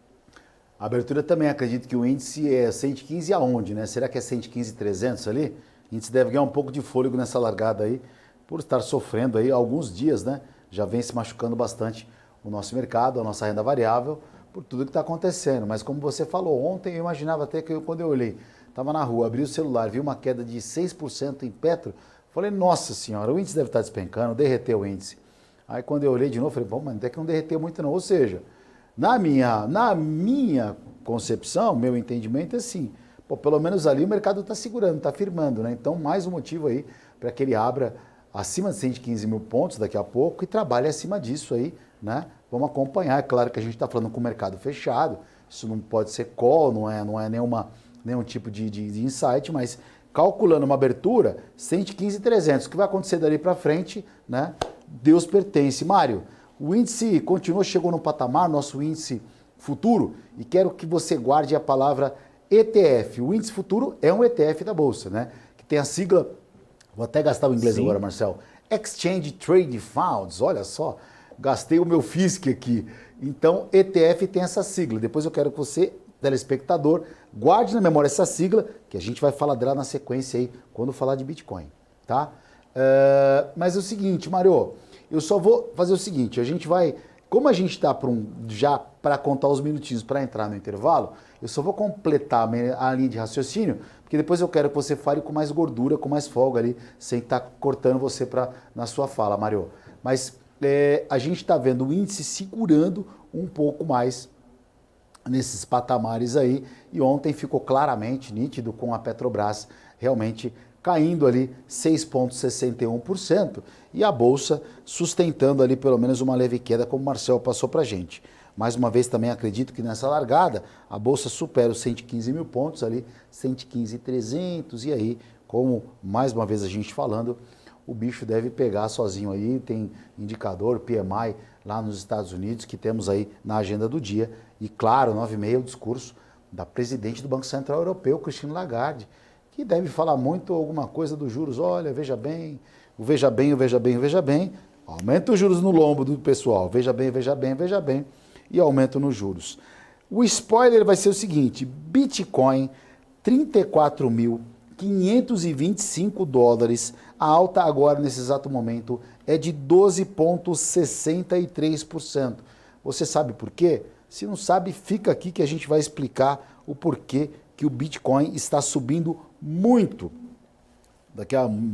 A abertura também acredito que o índice é 115 aonde, né? Será que é 115.300 ali? O índice deve ganhar um pouco de fôlego nessa largada aí, por estar sofrendo aí alguns dias, né? Já vem se machucando bastante o nosso mercado, a nossa renda variável, por tudo que está acontecendo. Mas como você falou, ontem eu imaginava até que quando eu olhei, estava na rua, abri o celular, vi uma queda de 6% em Petro, falei, nossa senhora, o índice deve estar despencando, derreteu o índice. Aí quando eu olhei de novo, falei, bom, mas até que não derreteu muito não. Ou seja, na minha concepção, meu entendimento é assim, pô, pelo menos ali o mercado está segurando, está firmando, né? Então, mais um motivo aí para que ele abra acima de 115 mil pontos daqui a pouco e trabalhe acima disso aí, né? Vamos acompanhar. É claro que a gente está falando com o mercado fechado, isso não pode ser call, não é nenhum tipo de insight, mas calculando uma abertura, 115.300, o que vai acontecer dali para frente, né? Deus pertence. Mário, o índice continuou, chegou no patamar, nosso índice futuro, e quero que você guarde a palavra ETF. O índice futuro é um ETF da Bolsa, né? Que tem a sigla, vou até gastar o inglês agora, Marcel, Exchange Trade Funds, olha só, gastei o meu FISC aqui. Então, ETF tem essa sigla. Depois eu quero que você, telespectador, guarde na memória essa sigla, que a gente vai falar dela na sequência aí, quando falar de Bitcoin, tá? Mas é o seguinte, Mário, eu só vou fazer o seguinte, a gente vai, como a gente está já para contar os minutinhos para entrar no intervalo, eu só vou completar a linha de raciocínio, porque depois eu quero que você fale com mais gordura, com mais folga ali, sem estar cortando você na sua fala, Mário. Mas a gente está vendo o índice segurando um pouco mais nesses patamares aí, e ontem ficou claramente nítido com a Petrobras realmente caindo ali 6,61% e a Bolsa sustentando ali pelo menos uma leve queda, como o Marcel passou para a gente. Mais uma vez também acredito que nessa largada a Bolsa supera os 115 mil pontos ali, 115.300 e aí, como mais uma vez a gente falando, o bicho deve pegar sozinho aí, tem indicador PMI lá nos Estados Unidos que temos aí na agenda do dia e claro, 9h30 o discurso da presidente do Banco Central Europeu, Christine Lagarde, que deve falar muito alguma coisa dos juros. Olha, veja bem, veja bem, veja bem, veja bem. Aumenta os juros no lombo do pessoal. Veja bem, veja bem, veja bem. E aumento nos juros. O spoiler vai ser o seguinte: Bitcoin, 34.525 dólares. A alta agora, nesse exato momento, é de 12,63%. Você sabe por quê? Se não sabe, fica aqui que a gente vai explicar o porquê que o Bitcoin está subindo muito.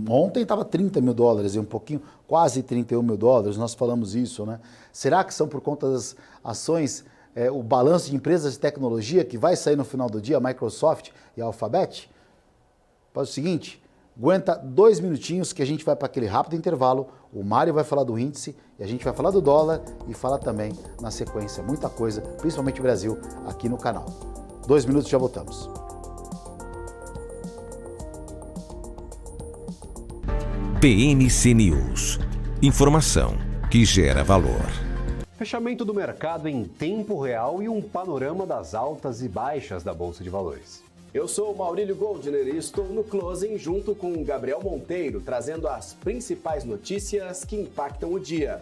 Ontem estava 30 mil dólares e um pouquinho, quase 31 mil dólares, nós falamos isso, né? Será que são por conta das ações, o balanço de empresas de tecnologia que vai sair no final do dia, a Microsoft e a Alphabet? Faz o seguinte, aguenta 2 minutinhos que a gente vai para aquele rápido intervalo, o Mário vai falar do índice e a gente vai falar do dólar e falar também, na sequência, muita coisa, principalmente o Brasil, aqui no canal. 2 minutos e já voltamos. BMC News. Informação que gera valor. Fechamento do mercado em tempo real e um panorama das altas e baixas da Bolsa de Valores. Eu sou o Maurílio Goldner e estou no Closing junto com o Gabriel Monteiro, trazendo as principais notícias que impactam o dia.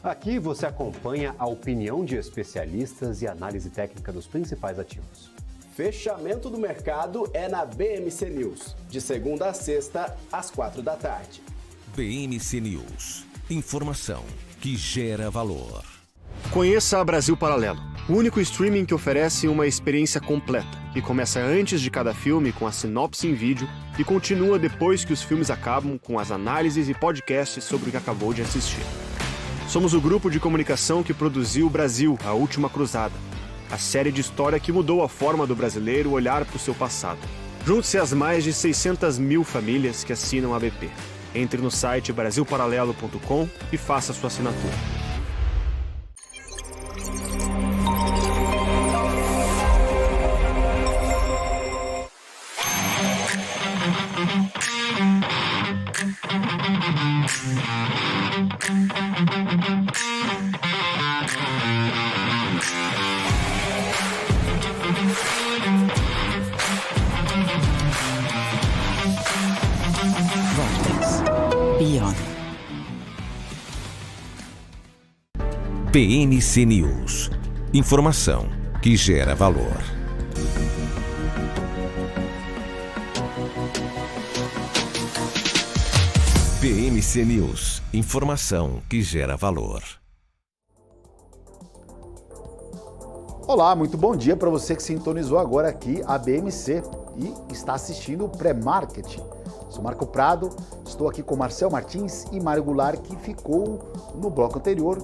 Aqui você acompanha a opinião de especialistas e análise técnica dos principais ativos. Fechamento do mercado é na BMC News, de segunda a sexta, às 4 da tarde. BMC News. Informação que gera valor. Conheça a Brasil Paralelo, o único streaming que oferece uma experiência completa, que começa antes de cada filme com a sinopse em vídeo e continua depois que os filmes acabam com as análises e podcasts sobre o que acabou de assistir. Somos o grupo de comunicação que produziu Brasil, a Última Cruzada, a série de história que mudou a forma do brasileiro olhar para o seu passado. Junte-se às mais de 600 mil famílias que assinam a BP. Entre no site brasilparalelo.com e faça sua assinatura. BMC News. Informação que gera valor. BMC News. Informação que gera valor. Olá, muito bom dia para você que sintonizou agora aqui a BMC e está assistindo o Pré-Market. Sou Marco Prado, estou aqui com Marcel Martins e Mário Goulart, que ficou no bloco anterior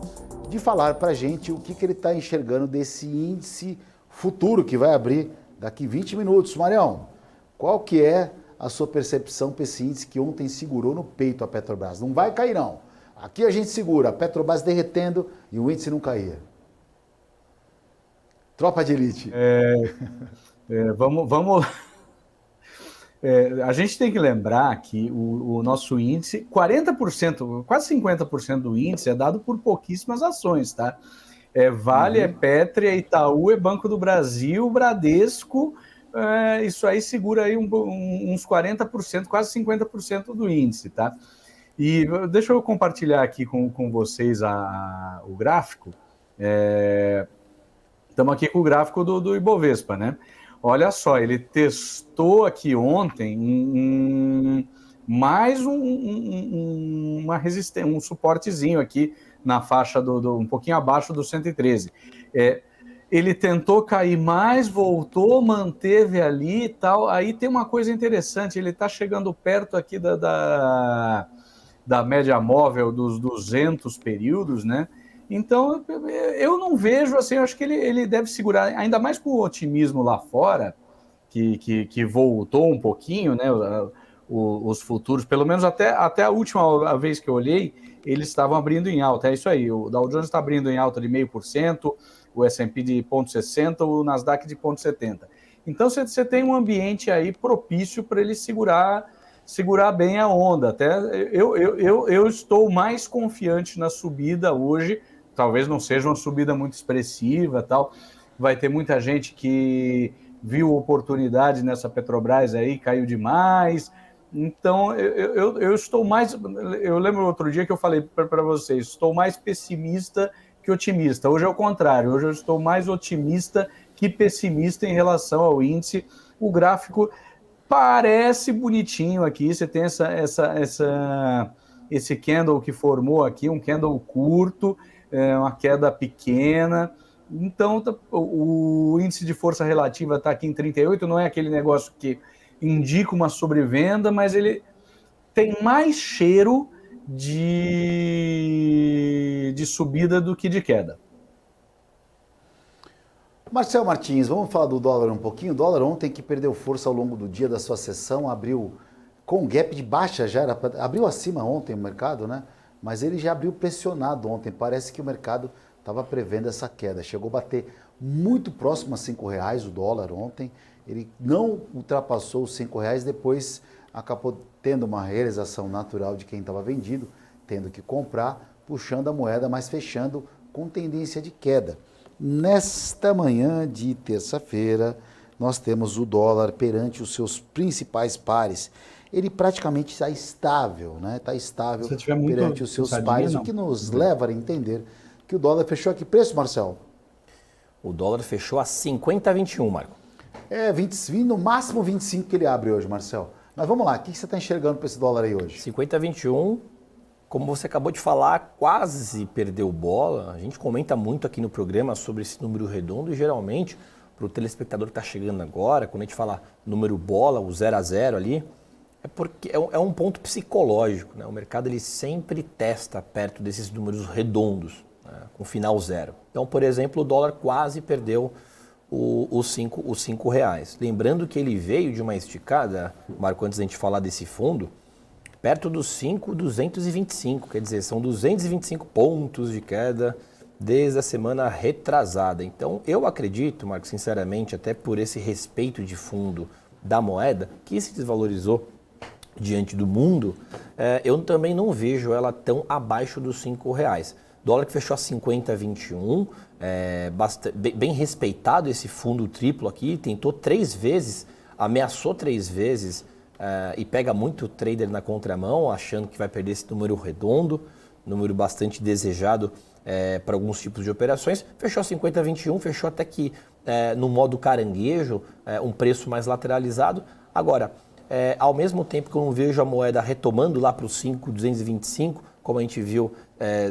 de falar para a gente o que ele está enxergando desse índice futuro que vai abrir daqui 20 minutos. Marião, qual que é a sua percepção para esse índice que ontem segurou no peito a Petrobras? Não vai cair não. Aqui a gente segura, a Petrobras derretendo e o índice não caía. Tropa de elite. Vamos... a gente tem que lembrar que o nosso índice, 40%, quase 50% do índice é dado por pouquíssimas ações, tá? Vale, é Pétrea, Itaú, é Banco do Brasil, Bradesco, isso aí segura aí uns 40%, quase 50% do índice, tá? E deixa eu compartilhar aqui com vocês o gráfico. Estamos aqui com o gráfico do Ibovespa, né? Olha só, ele testou aqui ontem mais uma resistência, um suportezinho aqui na faixa um pouquinho abaixo do 113. Ele tentou cair mais, voltou, manteve ali e tal. Aí tem uma coisa interessante, ele está chegando perto aqui da média móvel dos 200 períodos, né? Então, eu não vejo, assim, eu acho que ele deve segurar, ainda mais com o otimismo lá fora, que voltou um pouquinho, né, os futuros, pelo menos até a última vez que eu olhei, eles estavam abrindo em alta, é isso aí, o Dow Jones está abrindo em alta de 0,5%, o S&P de 0,60%, o Nasdaq de 0,70%. Então, você tem um ambiente aí propício para ele segurar bem a onda. Até eu estou mais confiante na subida hoje. Talvez não seja uma subida muito expressiva, tal. Vai ter muita gente que viu oportunidade nessa Petrobras aí, caiu demais. Então, eu estou mais... Eu lembro outro dia que eu falei para vocês, estou mais pessimista que otimista. Hoje é o contrário, hoje eu estou mais otimista que pessimista em relação ao índice. O gráfico parece bonitinho aqui, você tem esse candle que formou aqui, um candle curto, uma queda pequena. Então, o índice de força relativa está aqui em 38, não é aquele negócio que indica uma sobrevenda, mas ele tem mais cheiro de subida do que de queda. Marcel Martins, vamos falar do dólar um pouquinho. O dólar ontem, que perdeu força ao longo do dia da sua sessão, abriu com gap de baixa, abriu acima ontem o mercado, né? Mas ele já abriu pressionado ontem. Parece que o mercado estava prevendo essa queda. Chegou a bater muito próximo a R$5 o dólar ontem. Ele não ultrapassou os R$5, depois acabou tendo uma realização natural de quem estava vendido, tendo que comprar, puxando a moeda, mas fechando com tendência de queda. Nesta manhã de terça-feira, nós temos o dólar perante os seus principais pares. Ele praticamente está estável, né? Está estável perante os seus pares, o que nos leva a entender que o dólar fechou a que preço, Marcel? O dólar fechou a 50,21, Marco. No máximo 25 que ele abre hoje, Marcel. Mas vamos lá, o que você está enxergando para esse dólar aí hoje? 50,21, como você acabou de falar, quase perdeu bola. A gente comenta muito aqui no programa sobre esse número redondo e geralmente, para o telespectador que está chegando agora, quando a gente fala número bola, o 0 a 0 ali, é porque é um ponto psicológico, né? O mercado ele sempre testa perto desses números redondos, né? Com final zero. Então, por exemplo, o dólar quase perdeu os R$5. Lembrando que ele veio de uma esticada, Marco, antes da gente falar desse fundo, perto dos 5,225, quer dizer, são 225 pontos de queda desde a semana retrasada. Então, eu acredito, Marco, sinceramente, até por esse respeito de fundo da moeda, que se desvalorizou diante do mundo, eu também não vejo ela tão abaixo dos R$5. Dólar que fechou a 50,21, bem respeitado esse fundo triplo aqui, tentou 3 vezes, ameaçou 3 vezes e pega muito trader na contramão, achando que vai perder esse número redondo, número bastante desejado para alguns tipos de operações. Fechou a 50,21, fechou até que no modo caranguejo, um preço mais lateralizado. Agora, ao mesmo tempo que eu não vejo a moeda retomando lá para os 5,225, como a gente viu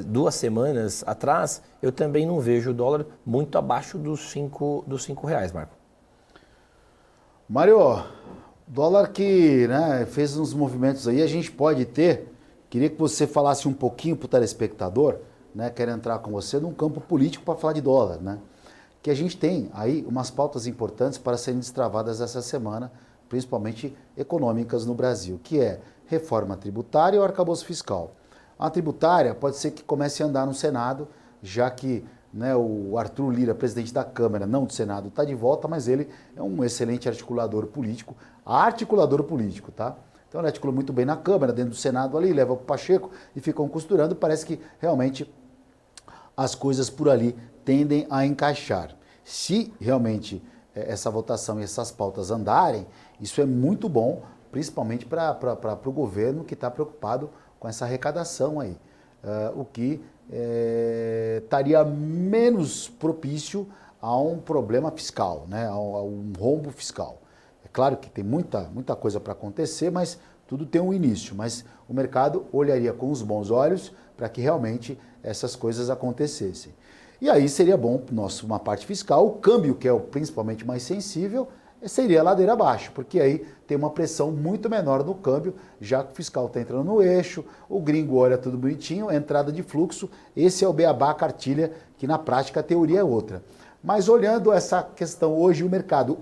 2 semanas atrás, eu também não vejo o dólar muito abaixo dos R$5, Marco. Mário, dólar que fez uns movimentos aí, a gente pode ter, queria que você falasse um pouquinho para o telespectador, quero entrar com você num campo político para falar de dólar, que a gente tem aí umas pautas importantes para serem destravadas essa semana, principalmente econômicas no Brasil, que é reforma tributária ou arcabouço fiscal. A tributária pode ser que comece a andar no Senado, já que o Arthur Lira, presidente da Câmara, não do Senado, está de volta, mas ele é um excelente articulador político, tá? Então ele articula muito bem na Câmara, dentro do Senado ali, leva para o Pacheco e ficam costurando, parece que realmente as coisas por ali tendem a encaixar. Se realmente essa votação e essas pautas andarem, isso é muito bom, principalmente para o governo que está preocupado com essa arrecadação aí, o que estaria menos propício a um problema fiscal, a um rombo fiscal. É claro que tem muita coisa para acontecer, mas tudo tem um início, mas o mercado olharia com os bons olhos para que realmente essas coisas acontecessem. E aí seria bom, uma parte fiscal, o câmbio, que é o principalmente mais sensível, seria a ladeira abaixo, porque aí tem uma pressão muito menor no câmbio, já que o fiscal está entrando no eixo, o gringo olha tudo bonitinho, entrada de fluxo, esse é o beabá, a cartilha, que na prática a teoria é outra. Mas olhando essa questão hoje, o mercado,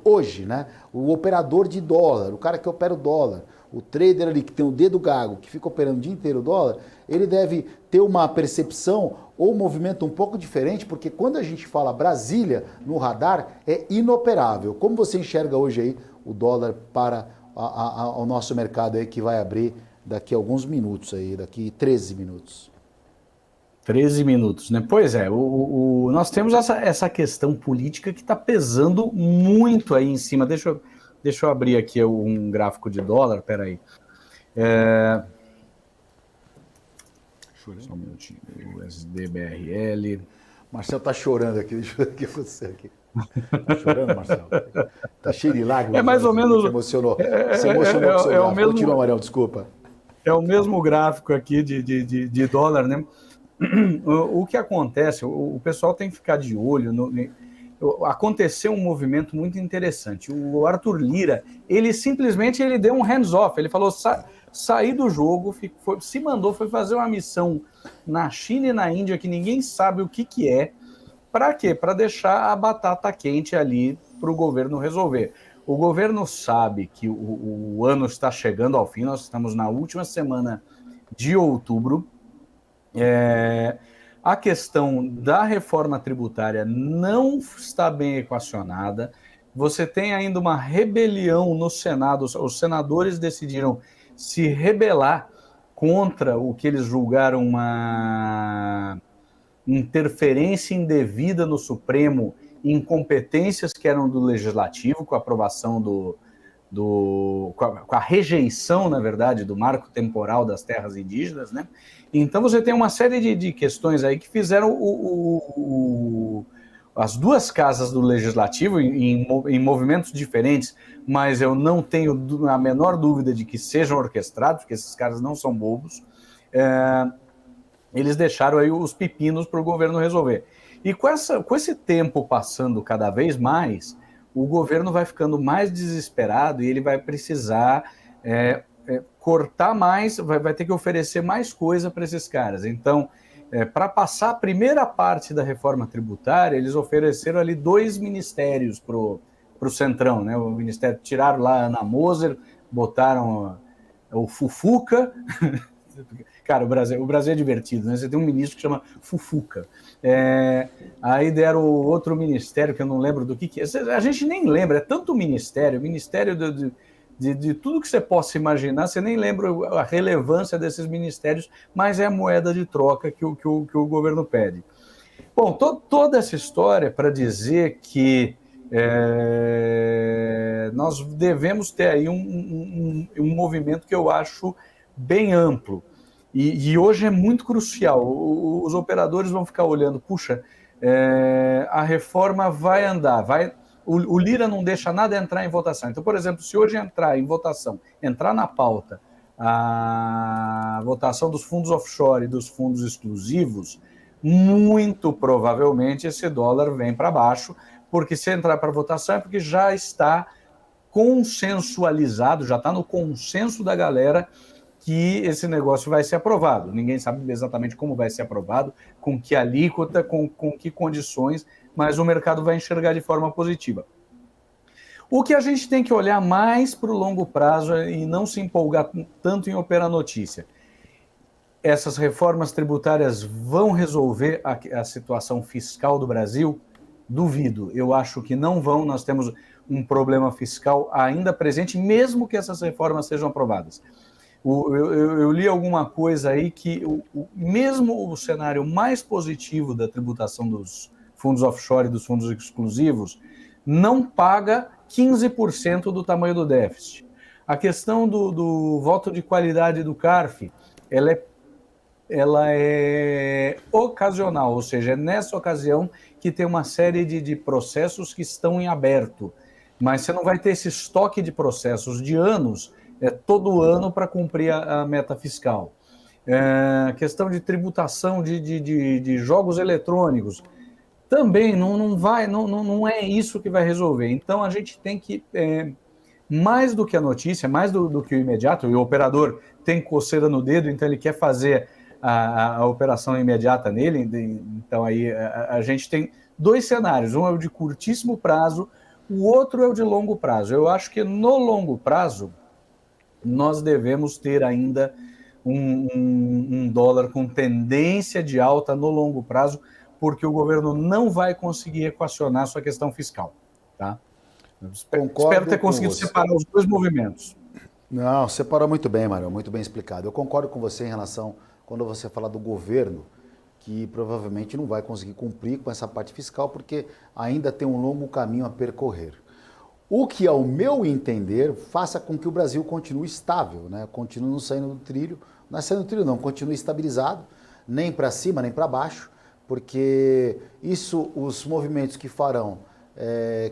o operador de dólar, o cara que opera o dólar, o trader ali que tem o dedo gago, que fica operando o dia inteiro o dólar, ele deve ter uma percepção ou um movimento um pouco diferente, porque quando a gente fala Brasília no radar, é inoperável. Como você enxerga hoje aí o dólar para o nosso mercado aí que vai abrir daqui a alguns minutos aí, daqui 13 minutos? 13 minutos, né? Pois é, nós temos essa questão política que está pesando muito aí em cima. Deixa eu abrir aqui um gráfico de dólar, peraí. Só um minutinho. USD-BRL. Marcelo tá chorando aqui, deixa eu ver o que aconteceu aqui. Tá chorando, Marcelo? Tá cheio de lágrimas. É mais ou menos... Se emocionou. Se emocionou com o seu gráfico. mesmo, continua, Mariel, desculpa. É o mesmo gráfico aqui de dólar, né? O que acontece, o pessoal tem que ficar de olho. Aconteceu um movimento muito interessante. O Arthur Lira, ele simplesmente deu um hands-off. Ele falou, sair do jogo, foi fazer uma missão na China e na Índia que ninguém sabe o que é. Para quê? Para deixar a batata quente ali para o governo resolver. O governo sabe que o ano está chegando ao fim, nós estamos na última semana de outubro. A questão da reforma tributária não está bem equacionada. Você tem ainda uma rebelião no Senado. Os senadores decidiram se rebelar contra o que eles julgaram uma interferência indevida no Supremo, incompetências que eram do Legislativo, com a aprovação com a rejeição, na verdade, do marco temporal das terras indígenas, né? Então você tem uma série de questões aí que fizeram as duas casas do Legislativo em movimentos diferentes, mas eu não tenho a menor dúvida de que sejam orquestrados, porque esses caras não são bobos. Eles deixaram aí os pepinos para o governo resolver. E com esse tempo passando cada vez mais, o governo vai ficando mais desesperado e ele vai precisar cortar mais, vai ter que oferecer mais coisa para esses caras. Então, para passar a primeira parte da reforma tributária, eles ofereceram ali 2 ministérios para o Centrão, né? O ministério, tiraram lá a Ana Moser, botaram o Fufuca. Cara, o Brasil é divertido, né? Você tem um ministro que chama Fufuca. Aí deram outro ministério, que eu não lembro do que é. A gente nem lembra, é tanto ministério de tudo que você possa imaginar, você nem lembra a relevância desses ministérios, mas é a moeda de troca que o governo pede. Bom, toda essa história para dizer que nós devemos ter aí um movimento que eu acho bem amplo. E hoje é muito crucial. Os operadores vão ficar olhando, puxa, a reforma vai andar, o Lira não deixa nada entrar em votação. Então, por exemplo, se hoje entrar em votação, entrar na pauta a votação dos fundos offshore e dos fundos exclusivos, muito provavelmente esse dólar vem para baixo, porque se entrar para votação é porque já está consensualizado, já está no consenso da galera que esse negócio vai ser aprovado. Ninguém sabe exatamente como vai ser aprovado, com que alíquota, com que condições, mas o mercado vai enxergar de forma positiva. O que a gente tem que olhar mais para o longo prazo e não se empolgar tanto em operar notícia. Essas reformas tributárias vão resolver a situação fiscal do Brasil? Duvido. Eu acho que não vão. Nós temos um problema fiscal ainda presente, mesmo que essas reformas sejam aprovadas. Eu li alguma coisa aí que mesmo o cenário mais positivo da tributação dos fundos offshore e dos fundos exclusivos não paga 15% do tamanho do déficit. A questão do voto de qualidade do CARF, ela é ocasional, ou seja, é nessa ocasião que tem uma série de processos que estão em aberto, mas você não vai ter esse estoque de processos de anos todo ano para cumprir a meta fiscal. Questão de tributação de jogos eletrônicos, também não é isso que vai resolver. Então, a gente tem que, mais do que a notícia, mais do que o imediato, e o operador tem coceira no dedo, então ele quer fazer a operação imediata nele, então aí a gente tem 2 cenários, um é o de curtíssimo prazo, o outro é o de longo prazo. Eu acho que no longo prazo, nós devemos ter ainda um dólar com tendência de alta no longo prazo, porque o governo não vai conseguir equacionar sua questão fiscal. Tá? Espero ter conseguido separar os 2 movimentos. Não, separou muito bem, Mário, muito bem explicado. Eu concordo com você em relação, quando você fala do governo, que que provavelmente não vai conseguir cumprir com essa parte fiscal, porque ainda tem um longo caminho a percorrer. O que, ao meu entender, faça com que o Brasil continue estável, né? Continue não saindo do trilho, não é saindo do trilho não, continue estabilizado, nem para cima, nem para baixo, porque isso, os movimentos que farão,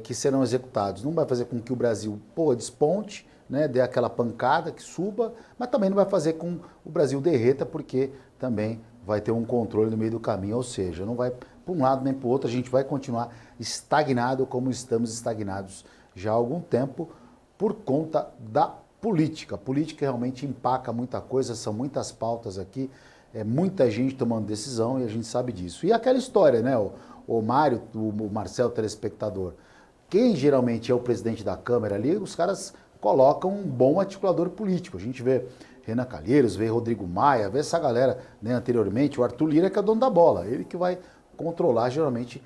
que serão executados, não vai fazer com que o Brasil desponte, né, dê aquela pancada, que suba, mas também não vai fazer com que o Brasil derreta, porque também vai ter um controle no meio do caminho, ou seja, não vai para um lado nem para o outro, a gente vai continuar estagnado como estamos estagnados já há algum tempo, por conta da política. A política realmente empaca muita coisa, são muitas pautas aqui, muita gente tomando decisão e a gente sabe disso. E aquela história, né, o Mário, o Marcel, telespectador, quem geralmente é o presidente da Câmara ali, os caras colocam um bom articulador político. A gente vê Renan Calheiros, vê Rodrigo Maia, vê essa galera, né, anteriormente, o Arthur Lira, que é dono da bola, ele que vai controlar, geralmente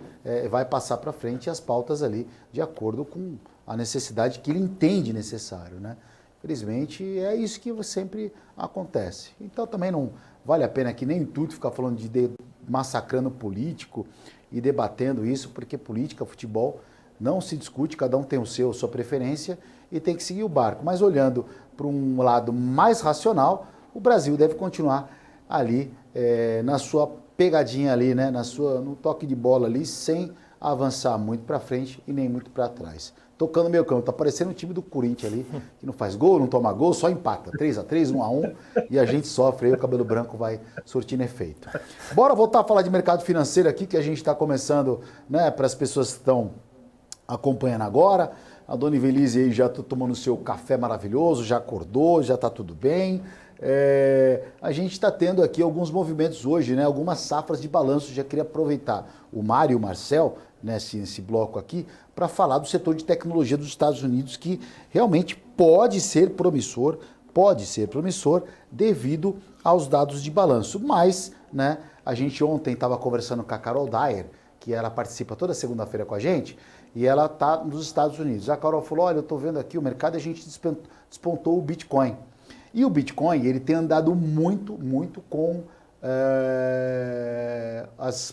vai passar para frente as pautas ali de acordo com a necessidade que ele entende necessário, né? Infelizmente, é isso que sempre acontece. Então também não vale a pena aqui nem tudo ficar falando de massacrando político e debatendo isso, porque política, futebol, não se discute, cada um tem a sua preferência e tem que seguir o barco. Mas olhando para um lado mais racional, o Brasil deve continuar ali na sua pegadinha ali, né? No toque de bola ali, sem avançar muito para frente e nem muito para trás. Tocando meio campo, tá parecendo o time do Corinthians ali, que não faz gol, não toma gol, só empata. 3-3, 1-1, e a gente sofre, aí o cabelo branco vai surtindo efeito. Bora voltar a falar de mercado financeiro aqui, que a gente está começando, né, para as pessoas que estão acompanhando agora. A dona Ivelise aí já tá tomando o seu café maravilhoso, já acordou, já está tudo bem. A gente está tendo aqui alguns movimentos hoje, né, algumas safras de balanço. Já queria aproveitar o Mário e o Marcel, nesse bloco aqui, para falar do setor de tecnologia dos Estados Unidos, que realmente pode ser promissor devido aos dados de balanço. Mas, né, a gente ontem estava conversando com a Carol Dyer, que ela participa toda segunda-feira com a gente, e ela está nos Estados Unidos. A Carol falou, olha, eu estou vendo aqui o mercado e a gente despontou o Bitcoin. E o Bitcoin, ele tem andado muito com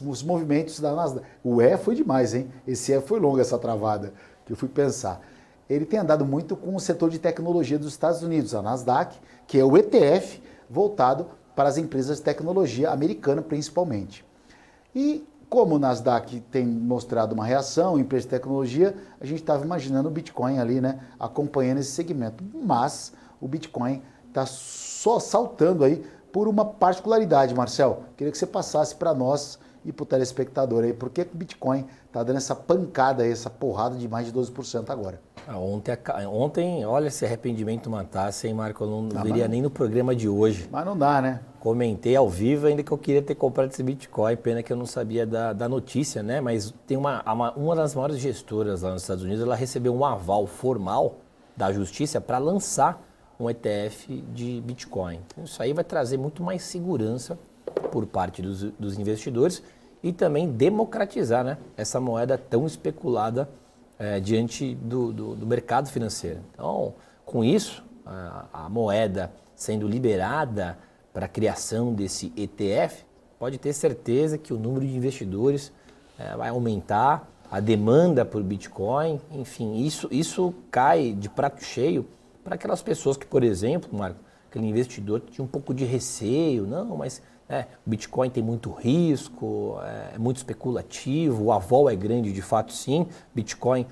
os movimentos da Nasdaq. O foi demais, hein? Esse foi longo, essa travada, que eu fui pensar. Ele tem andado muito com o setor de tecnologia dos Estados Unidos, a Nasdaq, que é o ETF voltado para as empresas de tecnologia americana, principalmente. E como o Nasdaq tem mostrado uma reação, empresa de tecnologia, a gente estava imaginando o Bitcoin ali, né, acompanhando esse segmento. Mas o Bitcoin está só saltando aí por uma particularidade, Marcel. Queria que você passasse para nós e para o telespectador aí, por que o Bitcoin está dando essa pancada aí, essa porrada de mais de 12% agora? Ontem, olha, esse arrependimento matasse, hein, Marco? Eu não veria nem no programa de hoje. Mas não dá, né? Comentei ao vivo ainda que eu queria ter comprado esse Bitcoin, pena que eu não sabia da notícia, né? Mas tem uma das maiores gestoras lá nos Estados Unidos, ela recebeu um aval formal da justiça para lançar um ETF de Bitcoin. Isso aí vai trazer muito mais segurança por parte dos investidores e também democratizar, né, essa moeda tão especulada diante do mercado financeiro. Então, com isso, a moeda sendo liberada para a criação desse ETF, pode ter certeza que o número de investidores vai aumentar, a demanda por Bitcoin, enfim, isso cai de prato cheio para aquelas pessoas que, por exemplo, Marco, aquele investidor tinha um pouco de receio, não, mas o Bitcoin tem muito risco, é muito especulativo, o aval é grande, de fato sim. Bitcoin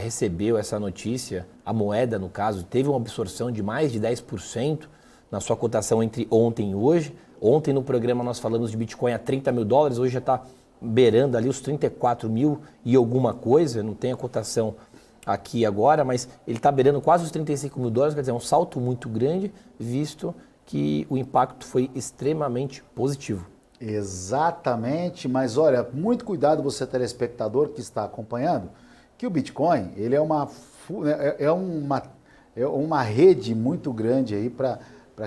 recebeu essa notícia, a moeda no caso, teve uma absorção de mais de 10% na sua cotação entre ontem e hoje. Ontem no programa nós falamos de Bitcoin a $30 mil, hoje já está beirando ali os 34 mil e alguma coisa, não tem a cotação aqui agora, mas ele está beirando quase os $35 mil, quer dizer, é um salto muito grande, visto que o impacto foi extremamente positivo. Exatamente, mas olha, muito cuidado você telespectador que está acompanhando, que o Bitcoin, ele é uma rede muito grande aí para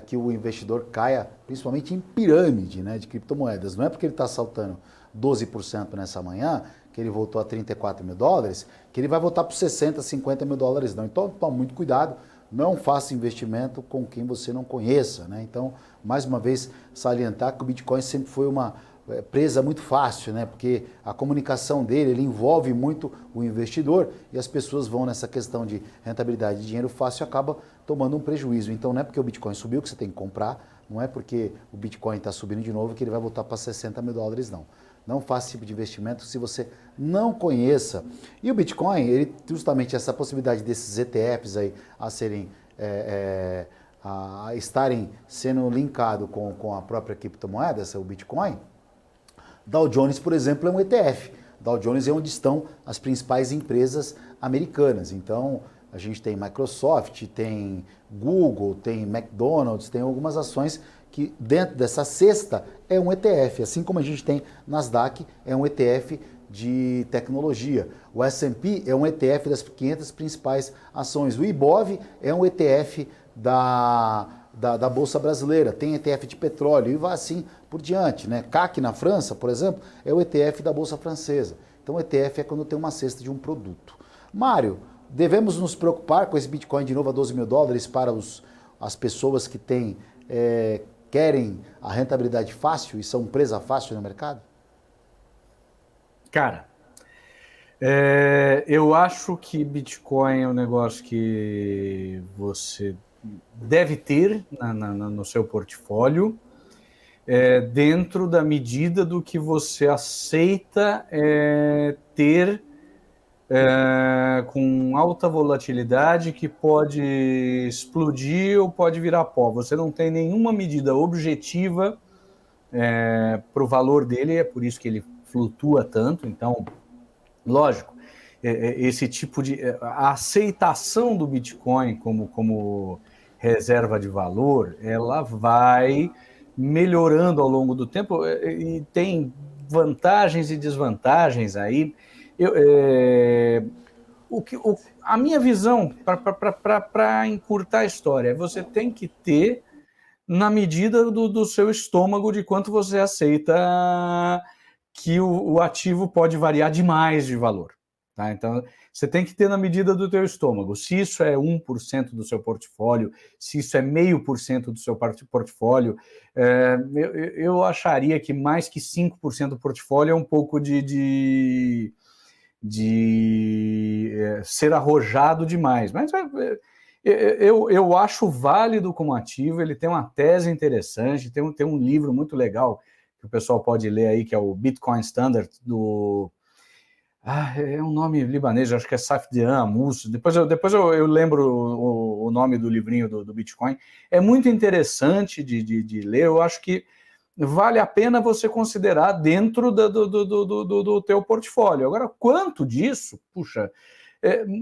que o investidor caia, principalmente em pirâmide, né, de criptomoedas. Não é porque ele está saltando 12% nessa manhã, que ele voltou a $34 mil, que ele vai voltar para 60, $50 mil não. Então, tome muito cuidado, não faça investimento com quem você não conheça, né? Então, mais uma vez, salientar que o Bitcoin sempre foi uma presa muito fácil, né? Porque a comunicação dele, ele envolve muito o investidor e as pessoas vão nessa questão de rentabilidade de dinheiro fácil e acaba tomando um prejuízo. Então não é porque o Bitcoin subiu que você tem que comprar, não é porque o Bitcoin está subindo de novo que ele vai voltar para 60 mil dólares, não. Não faça esse tipo de investimento se você não conheça. E o Bitcoin, ele justamente essa possibilidade desses ETFs aí a serem... a estarem sendo linkados com a própria criptomoeda, o Bitcoin. Dow Jones, por exemplo, é um ETF. Dow Jones é onde estão as principais empresas americanas. Então, a gente tem Microsoft, tem Google, tem McDonald's, tem algumas ações que dentro dessa cesta é um ETF. Assim como a gente tem Nasdaq, é um ETF de tecnologia. O S&P é um ETF das 500 principais ações. O IBOV é um ETF da Bolsa Brasileira, tem ETF de petróleo e vai assim por diante, né? CAC na França, por exemplo, é o ETF da Bolsa Francesa. Então o ETF é quando tem uma cesta de um produto. Mário, devemos nos preocupar com esse Bitcoin de novo a 12 mil dólares para as pessoas que querem a rentabilidade fácil e são presa fácil no mercado? Cara, eu acho que Bitcoin é um negócio que você deve ter no seu portfólio, dentro da medida do que você aceita ter com alta volatilidade que pode explodir ou pode virar pó. Você não tem nenhuma medida objetiva para o valor dele, é por isso que ele flutua tanto. Então, lógico, esse tipo de... A aceitação do Bitcoin como reserva de valor, ela vai melhorando ao longo do tempo e tem vantagens e desvantagens aí. A minha visão, para encurtar a história, você tem que ter na medida do seu estômago de quanto você aceita que o ativo pode variar demais de valor. Tá? Então, você tem que ter na medida do teu estômago. Se isso é 1% do seu portfólio, se isso é 0,5% do seu portfólio, eu acharia que mais que 5% do portfólio é um pouco de ser arrojado demais. Mas eu acho válido como ativo, ele tem uma tese interessante, tem um livro muito legal que o pessoal pode ler aí, que é o Bitcoin Standard, é um nome libanês, acho que é Safdien Ammous. Depois eu lembro o nome do livrinho do Bitcoin. É muito interessante de ler, eu acho que vale a pena você considerar dentro do teu portfólio. Agora, quanto disso, puxa,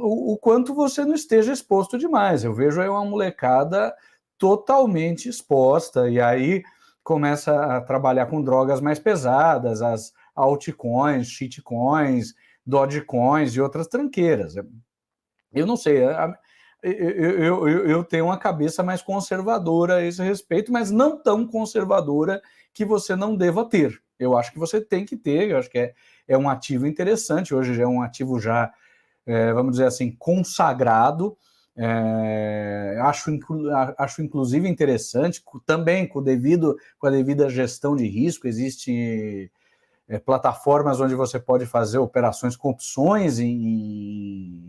o quanto você não esteja exposto demais. Eu vejo aí uma molecada totalmente exposta, e aí começa a trabalhar com drogas mais pesadas, as altcoins, shitcoins, dogecoins e outras tranqueiras. Eu não sei, eu tenho uma cabeça mais conservadora a esse respeito, mas não tão conservadora que você não deva ter. Eu acho que você tem que ter, eu acho que é um ativo interessante, hoje já é um ativo já, vamos dizer assim, consagrado. Acho inclusive interessante, também com a devida gestão de risco, existe plataformas onde você pode fazer operações com opções em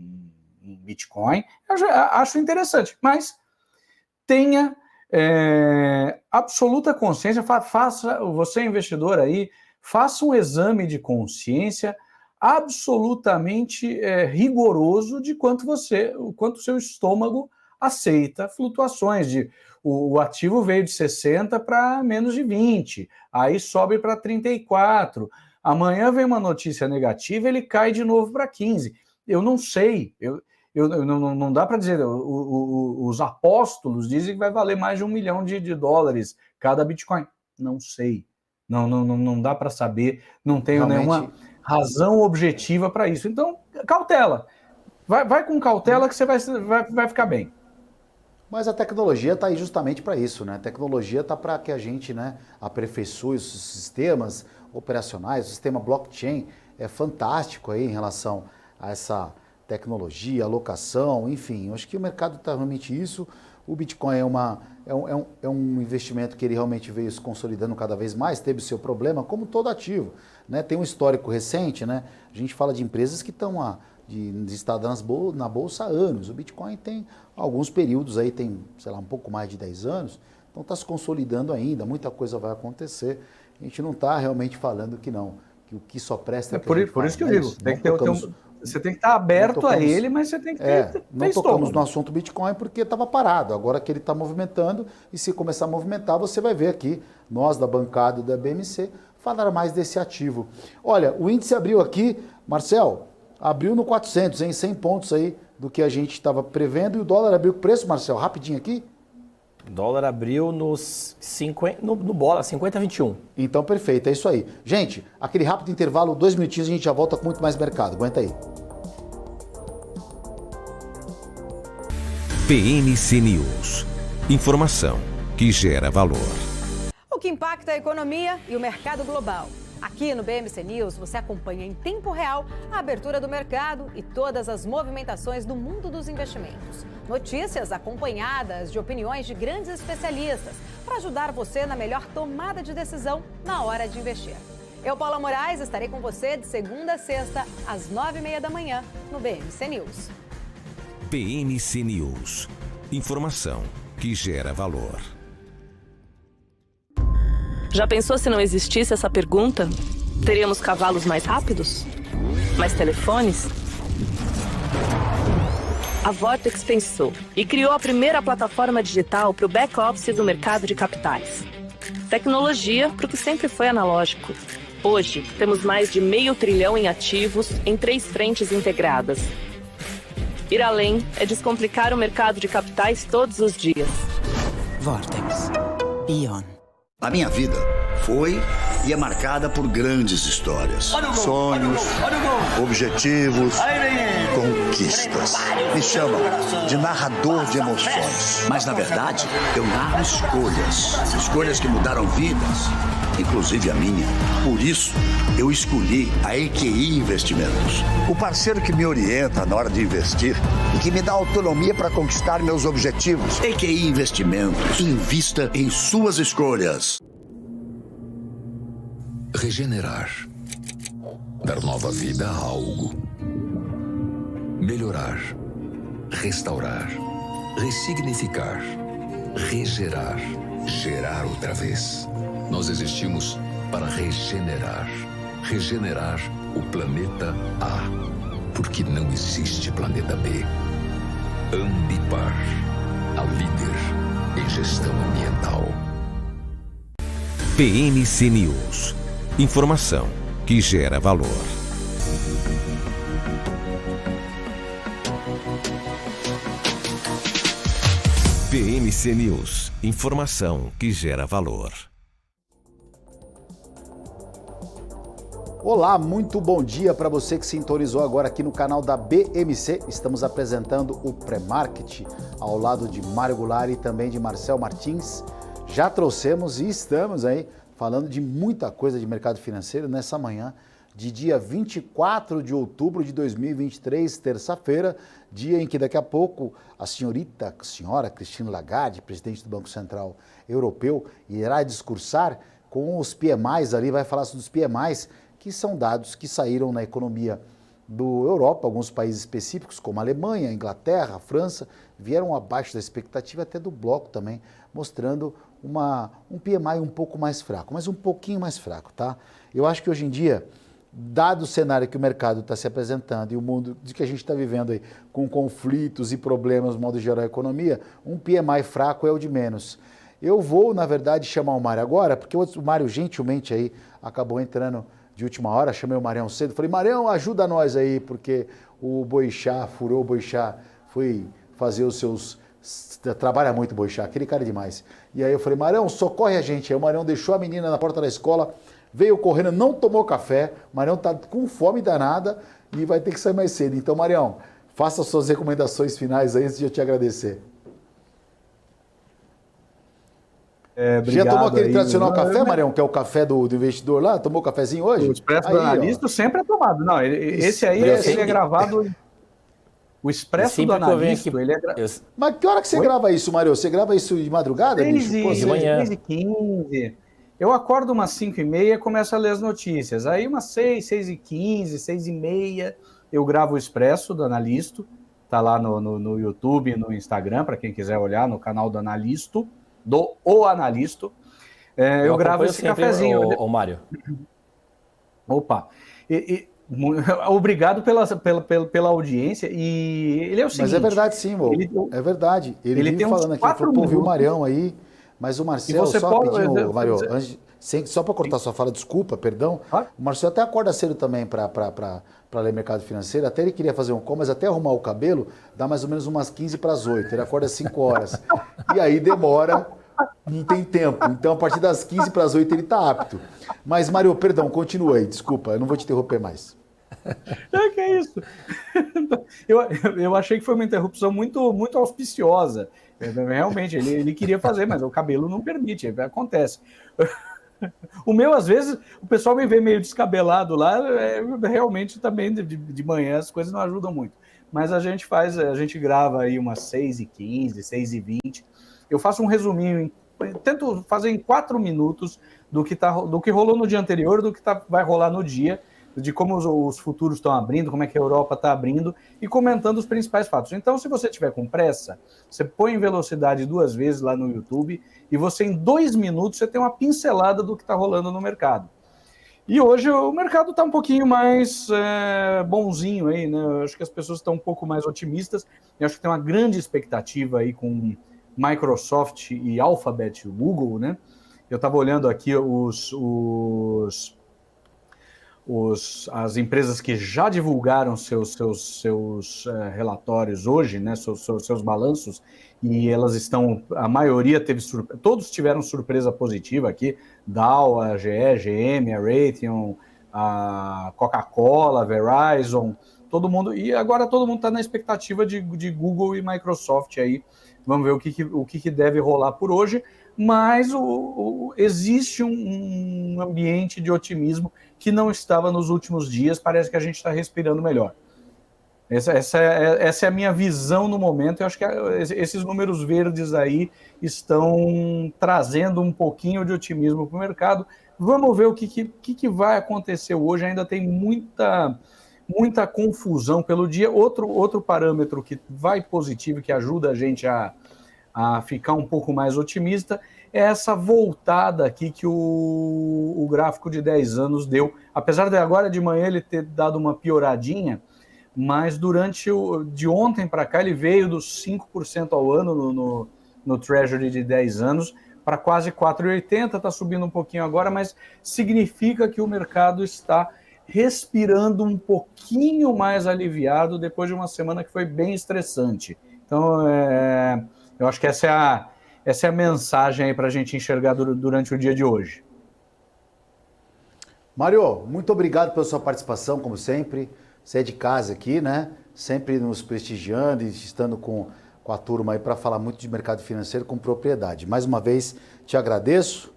Bitcoin. Eu acho interessante, mas tenha absoluta consciência, você investidor aí, faça um exame de consciência absolutamente rigoroso de quanto o seu estômago aceita flutuações. O ativo veio de 60 para menos de 20, aí sobe para 34, amanhã vem uma notícia negativa, ele cai de novo para 15. Eu não sei, não dá para dizer, os apóstolos dizem que vai valer mais de $1 milhão cada Bitcoin. Não sei, não dá para saber, não tenho nenhuma razão objetiva para isso. Então, cautela. Vai com cautela que você vai ficar bem. Mas a tecnologia está aí justamente para isso, né? A tecnologia está para que a gente, né, aperfeiçoe os sistemas operacionais, o sistema blockchain é fantástico aí em relação a essa tecnologia, alocação, enfim. Eu acho que o mercado está realmente isso. O Bitcoin é um investimento que ele realmente veio se consolidando cada vez mais, teve o seu problema, como todo ativo, né? Tem um histórico recente, né? A gente fala de empresas que estão listadas na bolsa há anos. O Bitcoin tem alguns períodos aí, tem, sei lá, um pouco mais de 10 anos, então está se consolidando ainda, muita coisa vai acontecer. A gente não está realmente falando que não, que o que só presta... Por isso que eu digo, você tem que estar aberto a ele, mas você tem que ter não tocamos no assunto Bitcoin porque estava parado. Agora que ele está movimentando, e se começar a movimentar, você vai ver aqui, nós da bancada da BMC, falar mais desse ativo. Olha, o índice abriu aqui, Marcel, abriu no 400, hein, 100 pontos aí do que a gente estava prevendo, e o dólar abriu o preço, Marcel, rapidinho aqui. O dólar abriu no 50,21. Então, perfeito, é isso aí. Gente, aquele rápido intervalo, 2 minutinhos, a gente já volta com muito mais mercado. Aguenta aí. BMC News. Informação que gera valor. O que impacta a economia e o mercado global. Aqui no BMC News você acompanha em tempo real a abertura do mercado e todas as movimentações do mundo dos investimentos. Notícias acompanhadas de opiniões de grandes especialistas para ajudar você na melhor tomada de decisão na hora de investir. Eu, Paula Moraes, estarei com você de segunda a sexta, às 9h30 da manhã, no BMC News. BMC News. Informação que gera valor. Já pensou se não existisse essa pergunta? Teríamos cavalos mais rápidos? Mais telefones? A Vortex pensou e criou a primeira plataforma digital para o back-office do mercado de capitais. Tecnologia para o que sempre foi analógico. Hoje, temos mais de $500 bilhão em ativos em 3 frentes integradas. Ir além é descomplicar o mercado de capitais todos os dias. Vortex. Beyond. A minha vida foi e é marcada por grandes histórias, sonhos, objetivos, conquistas. Me chamam de narrador de emoções. Mas, na verdade, eu narro escolhas que mudaram vidas, inclusive a minha. Por isso, eu escolhi a EQI Investimentos, o parceiro que me orienta na hora de investir e que me dá autonomia para conquistar meus objetivos. EQI Investimentos. Invista em suas escolhas. Regenerar. Dar nova vida a algo. Melhorar. Restaurar. Ressignificar. Regerar. Gerar outra vez. Nós existimos para regenerar. Regenerar o planeta A. Porque não existe planeta B. Ambipar. A líder em gestão ambiental. BMC News. Informação que gera valor. BMC News. Informação que gera valor. Olá, muito bom dia para você que sintonizou agora aqui no canal da BMC. Estamos apresentando o Pré-Market ao lado de Mário Goulart e também de Marcel Martins. Já trouxemos e estamos aí falando de muita coisa de mercado financeiro nessa manhã de dia 24 de outubro de 2023, terça-feira, dia em que daqui a pouco a senhora Christine Lagarde, presidente do Banco Central Europeu, irá discursar com os PMIs ali, vai falar dos PMIs, que são dados que saíram na economia do Europa, alguns países específicos, como a Alemanha, a Inglaterra, a França, vieram abaixo da expectativa até do bloco também, mostrando um PMI um pouco mais fraco, mas um pouquinho mais fraco, tá? Eu acho que hoje em dia, dado o cenário que o mercado está se apresentando e o mundo de que a gente está vivendo aí, com conflitos e problemas no modo geral da economia, um PMI fraco é o de menos. Eu vou, na verdade, chamar o Mário agora, porque o Mário gentilmente aí acabou entrando de última hora, chamei o Marião cedo, falei, Marião, ajuda nós aí, porque o Boixá, furou o Boixá, foi fazer os seus... Trabalha muito o Boixá, aquele cara é demais. E aí eu falei, Marião, socorre a gente. Aí o Marião deixou a menina na porta da escola, veio correndo, não tomou café, o Marião tá com fome danada e vai ter que sair mais cedo. Então, Marião, faça as suas recomendações finais aí antes de eu te agradecer. Já tomou aquele tradicional café, Marião, que é o café do investidor lá? Tomou o cafezinho hoje? O expresso do analista sempre é tomado. Não, esse aí ele é gravado... O Expresso do Analista, ele é... Mas que hora que você grava isso, Mário? Você grava isso de madrugada, bicho? De manhã. 6h15. Eu acordo umas 5h30 e começo a ler as notícias. Aí umas 6h15, 6h30, eu gravo o Expresso do Analisto. Tá lá no YouTube, no Instagram, para quem quiser olhar, no canal do Analisto, O Analisto. Eu gravo esse cafezinho. Ô, Mário. Opa. Obrigado pela audiência. E ele é o seguinte... Mas é verdade sim, é verdade. Ele vive falando aqui, ele falou, viu o Marião aí, mas o Marcel, só rapidinho, Mário, só para cortar sua fala, desculpa, perdão, o Marcel até acorda cedo também para ler mercado financeiro, até ele queria fazer um call, mas até arrumar o cabelo, dá mais ou menos umas 7:45, ele acorda às 5 horas. E aí demora, não tem tempo. Então, a partir das 7:45 ele está apto. Mas, Mário, perdão, continua aí, desculpa, eu não vou te interromper mais. Que é isso? Eu achei que foi uma interrupção muito, muito auspiciosa. Realmente, ele queria fazer, mas o cabelo não permite, acontece. O meu, às vezes, o pessoal me vê meio descabelado lá, realmente também de manhã as coisas não ajudam muito. Mas a gente grava aí umas 6h15, 6h20. Eu faço um resuminho, tento fazer em 4 minutos do que rolou no dia anterior, do que vai rolar no dia, de como os futuros estão abrindo, como é que a Europa está abrindo, e comentando os principais fatos. Então, se você tiver com pressa, você põe em velocidade 2 vezes lá no YouTube, e você, em 2 minutos, você tem uma pincelada do que está rolando no mercado. E hoje o mercado está um pouquinho mais bonzinho aí, né? Eu acho que as pessoas estão um pouco mais otimistas, eu acho que tem uma grande expectativa aí com Microsoft e Alphabet, o Google, né? Eu estava olhando aqui as empresas que já divulgaram seus relatórios hoje, né, seus balanços, e elas estão, a maioria todos tiveram surpresa positiva aqui, Dow, a GE, GM, a Raytheon, a Coca-Cola, a Verizon, todo mundo, e agora todo mundo está na expectativa de Google e Microsoft aí, vamos ver o que deve rolar por hoje, mas existe um ambiente de otimismo que não estava nos últimos dias, parece que a gente está respirando melhor. Essa é a minha visão no momento, eu acho que esses números verdes aí estão trazendo um pouquinho de otimismo para o mercado. Vamos ver o que vai acontecer hoje, ainda tem muita confusão pelo dia. Outro parâmetro que vai positivo, que ajuda a gente a ficar um pouco mais otimista, é essa voltada aqui que o gráfico de 10 anos deu. Apesar de agora de manhã ele ter dado uma pioradinha, mas de ontem para cá ele veio dos 5% ao ano no Treasury de 10 anos para quase 4,80, está subindo um pouquinho agora, mas significa que o mercado está respirando um pouquinho mais aliviado depois de uma semana que foi bem estressante. Então, eu acho que essa é a mensagem aí para a gente enxergar durante o dia de hoje. Mário, muito obrigado pela sua participação, como sempre. Você é de casa aqui, né? Sempre nos prestigiando e estando com a turma aí para falar muito de mercado financeiro com propriedade. Mais uma vez, te agradeço.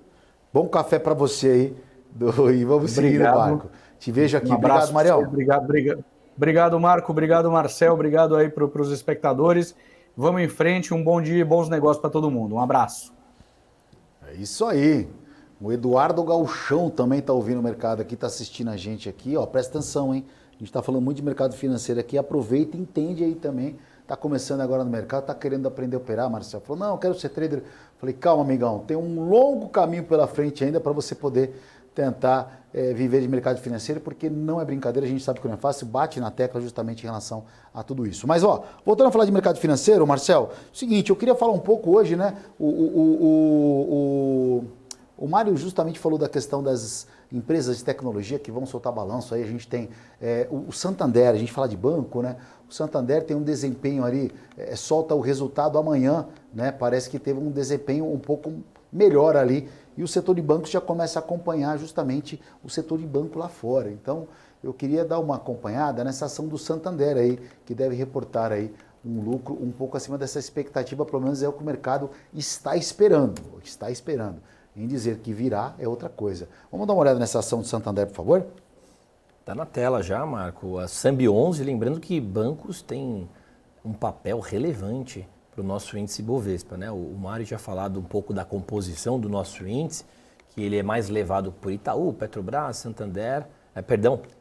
Bom café para você aí. E vamos seguir no barco. Te vejo aqui. Obrigado, Marião. Obrigado, Marco. Obrigado, Marcel. Obrigado aí para os espectadores. Vamos em frente, um bom dia e bons negócios para todo mundo. Um abraço. É isso aí. O Eduardo Galchão também está ouvindo o mercado aqui, está assistindo a gente aqui. Ó, presta atenção, hein? A gente está falando muito de mercado financeiro aqui. Aproveita e entende aí também. Está começando agora no mercado, está querendo aprender a operar. Marcelo falou, não, eu quero ser trader. Falei, calma, amigão. Tem um longo caminho pela frente ainda para você poder tentar viver de mercado financeiro, porque não é brincadeira, a gente sabe que não é fácil, bate na tecla justamente em relação a tudo isso. Mas, ó, voltando a falar de mercado financeiro, Marcel, seguinte, eu queria falar um pouco hoje, né, o Mário justamente falou da questão das empresas de tecnologia que vão soltar balanço, aí a gente tem o Santander, a gente fala de banco, né, o Santander tem um desempenho ali, solta o resultado amanhã, né, parece que teve um desempenho um pouco melhor ali, e o setor de bancos já começa a acompanhar justamente o setor de banco lá fora. Então, eu queria dar uma acompanhada nessa ação do Santander aí, que deve reportar aí um lucro um pouco acima dessa expectativa, pelo menos é o que o mercado está esperando. Em dizer que virá é outra coisa. Vamos dar uma olhada nessa ação do Santander, por favor? Está na tela já, Marco. A Sambi 11, lembrando que bancos têm um papel relevante para o nosso índice Bovespa, né? O Mário tinha falado um pouco da composição do nosso índice, que ele é mais levado por Itaú, Petrobras, Santander,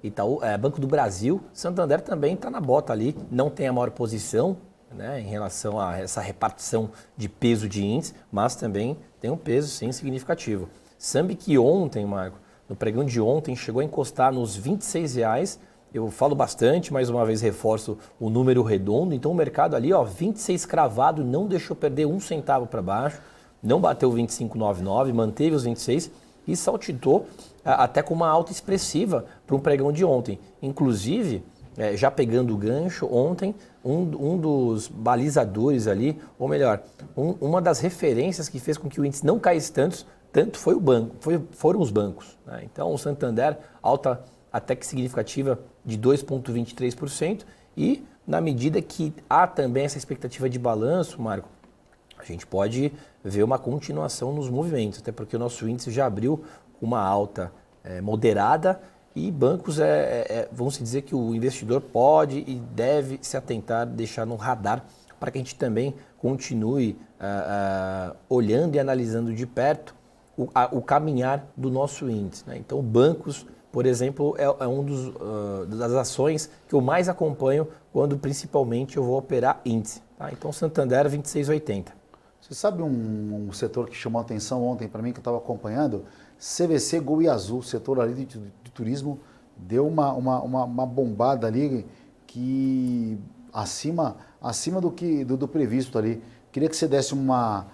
Itaú, Banco do Brasil. Santander também está na bota ali, não tem a maior posição, né, em relação a essa repartição de peso de índice, mas também tem um peso, sim, significativo. Sambi que ontem, Marco, no pregão de ontem, chegou a encostar nos R$26. Eu falo bastante, mais uma vez reforço o número redondo. Então o mercado ali, 26 cravado, não deixou perder um centavo para baixo, não bateu 25,99, manteve os 26 e saltitou até com uma alta expressiva para um pregão de ontem. Inclusive, já pegando o gancho, ontem um dos balizadores ali, ou melhor, uma das referências que fez com que o índice não caísse tanto foi foram os bancos, né? Então o Santander, alta até que significativa de 2,23%, e na medida que há também essa expectativa de balanço, Marco, a gente pode ver uma continuação nos movimentos, até porque o nosso índice já abriu com uma alta moderada, e bancos, vamos dizer que o investidor pode e deve se atentar, deixar no radar, para que a gente também continue olhando e analisando de perto o caminhar do nosso índice, né? Então, bancos, por exemplo, é um das ações que eu mais acompanho quando principalmente eu vou operar índice, tá? Então, Santander 26,80. Você sabe um setor que chamou a atenção ontem para mim, que eu estava acompanhando? CVC, Gol e Azul, setor ali de turismo, deu uma bombada ali que acima do previsto ali. Queria que você desse uma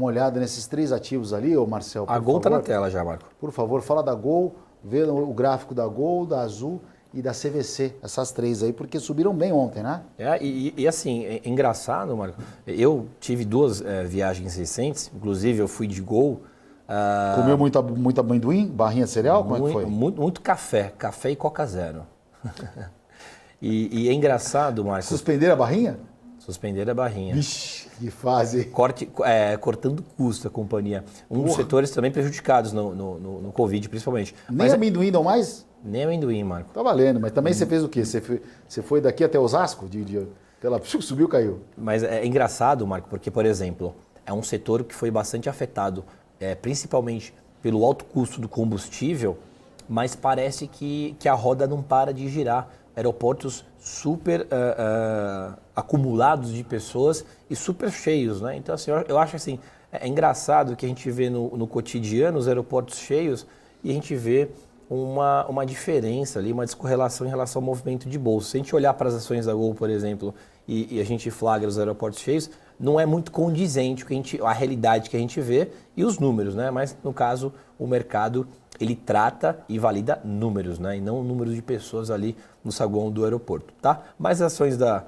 olhada nesses 3 ativos ali, ô Marcel. A Gol está na tela já, Marco. Por favor, fala da Gol, vê o gráfico da Gol, da Azul e da CVC, essas 3 aí, porque subiram bem ontem, né? E assim, é engraçado, Marco, eu tive 2 viagens recentes, inclusive eu fui de Gol. Comeu muito amendoim, barrinha de cereal? Como é que foi? Muito café e Coca Zero. e é engraçado, Marco. Suspenderam a barrinha? Suspenderam a barrinha. Vixe, que fase. Cortando custo a companhia. Dos setores também prejudicados no Covid, principalmente. Nem amendoim não mais? Nem amendoim, Marco. Tá valendo, mas também você fez o quê? Você foi daqui até Osasco? Subiu, caiu. Mas é engraçado, Marco, porque, por exemplo, é um setor que foi bastante afetado, principalmente pelo alto custo do combustível, mas parece que a roda não para de girar. Aeroportos super acumulados de pessoas e super cheios, né? Então, assim, eu acho assim, é engraçado que a gente vê no cotidiano os aeroportos cheios e a gente vê uma diferença ali, uma descorrelação em relação ao movimento de bolsa. Se a gente olhar para as ações da Gol, por exemplo, e a gente flagra os aeroportos cheios, não é muito condizente a realidade que a gente vê e os números, né? Mas, no caso, o mercado, ele trata e valida números, né? E não o número de pessoas ali no saguão do aeroporto, tá? Mas as ações da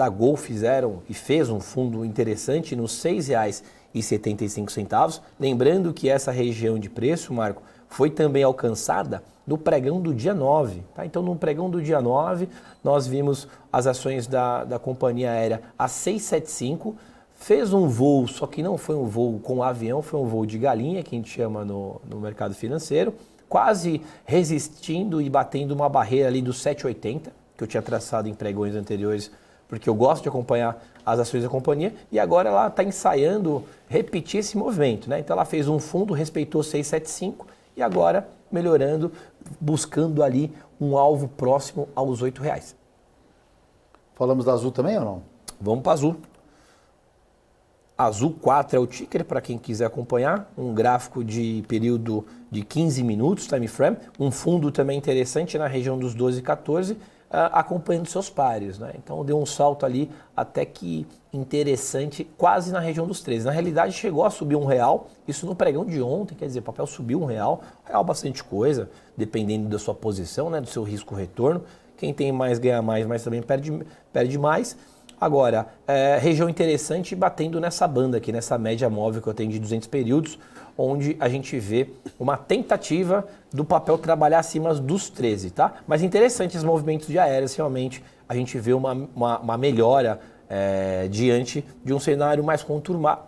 Gol fez um fundo interessante nos R$ 6,75. Lembrando que essa região de preço, Marco, foi também alcançada no pregão do dia 9. Tá? Então, no pregão do dia 9, nós vimos as ações da companhia aérea a 6,75, fez um voo, só que não foi um voo com avião, foi um voo de galinha, que a gente chama no mercado financeiro, quase resistindo e batendo uma barreira ali dos 7,80, que eu tinha traçado em pregões anteriores, porque eu gosto de acompanhar as ações da companhia, e agora ela está ensaiando repetir esse movimento, né? Então ela fez um fundo, respeitou 6,75 e agora melhorando, buscando ali um alvo próximo aos R$ 8,00. Falamos da Azul também ou não? Vamos para a Azul. Azul 4 é o ticker para quem quiser acompanhar, um gráfico de período de 15 minutos, time frame, um fundo também interessante na região dos 12 e 14, acompanhando seus pares, né? Então deu um salto ali até que interessante, quase na região dos 13. Na realidade chegou a subir R$1, isso no pregão de ontem, quer dizer, o papel subiu R$1, real bastante coisa, dependendo da sua posição, né, do seu risco-retorno. Quem tem mais ganha mais, mas também perde mais. Agora, região interessante batendo nessa banda aqui, nessa média móvel que eu tenho de 200 períodos, onde a gente vê uma tentativa do papel trabalhar acima dos 13, tá? Mas interessante esses movimentos de aéreas, realmente a gente vê uma melhora diante de um cenário mais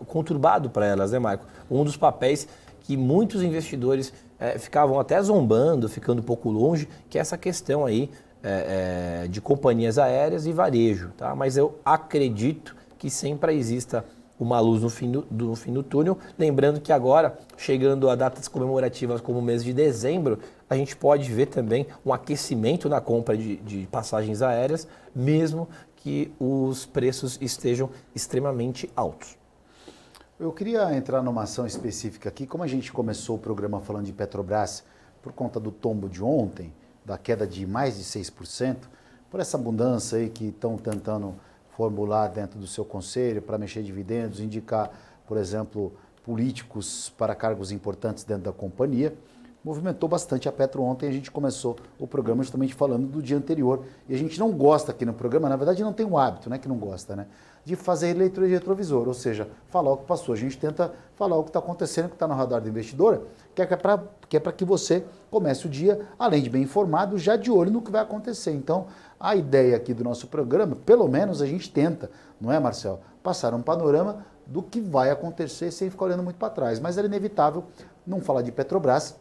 conturbado para elas, né, Marco? Um dos papéis que muitos investidores ficavam até zombando, ficando um pouco longe, que é essa questão aí de companhias aéreas e varejo, tá? Mas eu acredito que sempre exista uma luz no fim do túnel. Lembrando que agora, chegando a datas comemorativas como o mês de dezembro, a gente pode ver também um aquecimento na compra de passagens aéreas, mesmo que os preços estejam extremamente altos. Eu queria entrar numa ação específica aqui. Como a gente começou o programa falando de Petrobras por conta do tombo de ontem, da queda de mais de 6%, por essa abundância aí que estão tentando formular dentro do seu conselho para mexer dividendos, indicar, por exemplo, políticos para cargos importantes dentro da companhia, movimentou bastante a Petro ontem. A gente começou o programa justamente falando do dia anterior. E a gente não gosta aqui no programa, na verdade não tem o hábito, né, que não gosta, né, de fazer leitura de retrovisor, ou seja, falar o que passou. A gente tenta falar o que está acontecendo, o que está no radar do investidor, que é para que você comece o dia, além de bem informado, já de olho no que vai acontecer. Então, a ideia aqui do nosso programa, pelo menos a gente tenta, não é, Marcel? Passar um panorama do que vai acontecer sem ficar olhando muito para trás. Mas era inevitável não falar de Petrobras,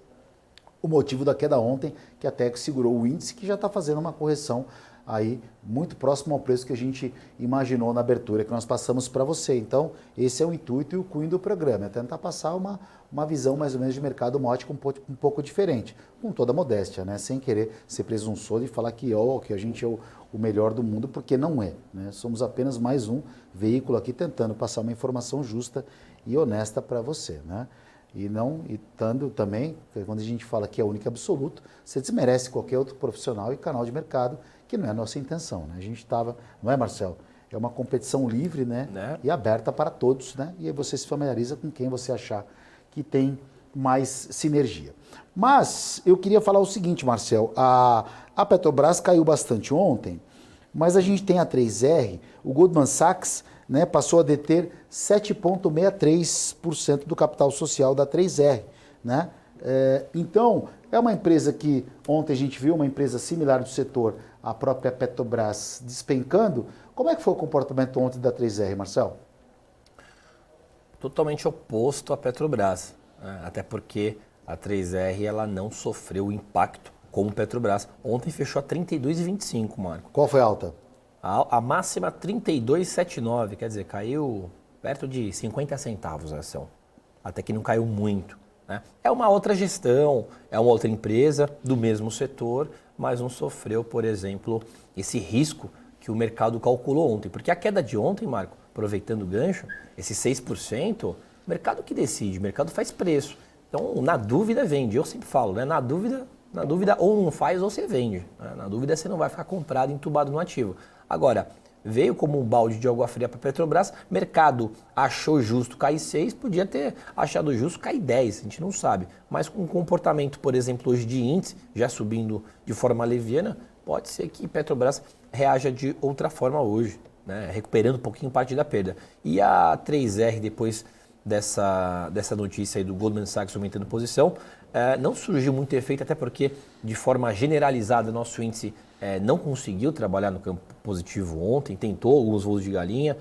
o motivo da queda ontem, que até que segurou o índice, que já está fazendo uma correção aí muito próximo ao preço que a gente imaginou na abertura, que nós passamos para você. Então, esse é o intuito e o cunho do programa, é tentar passar uma visão mais ou menos de mercado, uma ótica um pouco diferente, com toda a modéstia, né? Sem querer ser presunçoso e falar que a gente é o melhor do mundo, porque não é, né? Somos apenas mais um veículo aqui tentando passar uma informação justa e honesta para você, né? E estando também, quando a gente fala que é único e absoluto, você desmerece qualquer outro profissional e canal de mercado, que não é a nossa intenção, né? A gente estava, não é, Marcel? É uma competição livre, né? E aberta para todos, né? E aí você se familiariza com quem você achar que tem mais sinergia. Mas eu queria falar o seguinte, Marcel, a Petrobras caiu bastante ontem, mas a gente tem a 3R, o Goldman Sachs, né, passou a deter 7,63% do capital social da 3R, né? Então, é uma empresa que ontem a gente viu, uma empresa similar do setor, a própria Petrobras despencando. Como é que foi o comportamento ontem da 3R, Marcel? Totalmente oposto à Petrobras, né? Até porque a 3R ela não sofreu o impacto como Petrobras. Ontem fechou a 32,25, Marco. Qual foi a alta? A máxima 32,79, quer dizer, caiu perto de 50 centavos a ação. Até que não caiu muito, né? É uma outra gestão, é uma outra empresa do mesmo setor, mas não sofreu, por exemplo, esse risco que o mercado calculou ontem. Porque a queda de ontem, Marco, aproveitando o gancho, esse 6%, o mercado que decide, o mercado faz preço. Então, na dúvida, vende. Eu sempre falo, né? Na dúvida ou não faz ou você vende, né? Na dúvida, você não vai ficar comprado, entubado no ativo. Agora, veio como um balde de água fria para a Petrobras, mercado achou justo cair 6, podia ter achado justo cair 10, a gente não sabe. Mas com o comportamento, por exemplo, hoje de índice, já subindo de forma leviana, pode ser que Petrobras reaja de outra forma hoje, né? Recuperando um pouquinho parte da perda. E a 3R, depois dessa notícia aí do Goldman Sachs aumentando posição, não surgiu muito efeito, até porque, de forma generalizada, nosso índice não conseguiu trabalhar no campo positivo ontem, tentou alguns voos de galinha,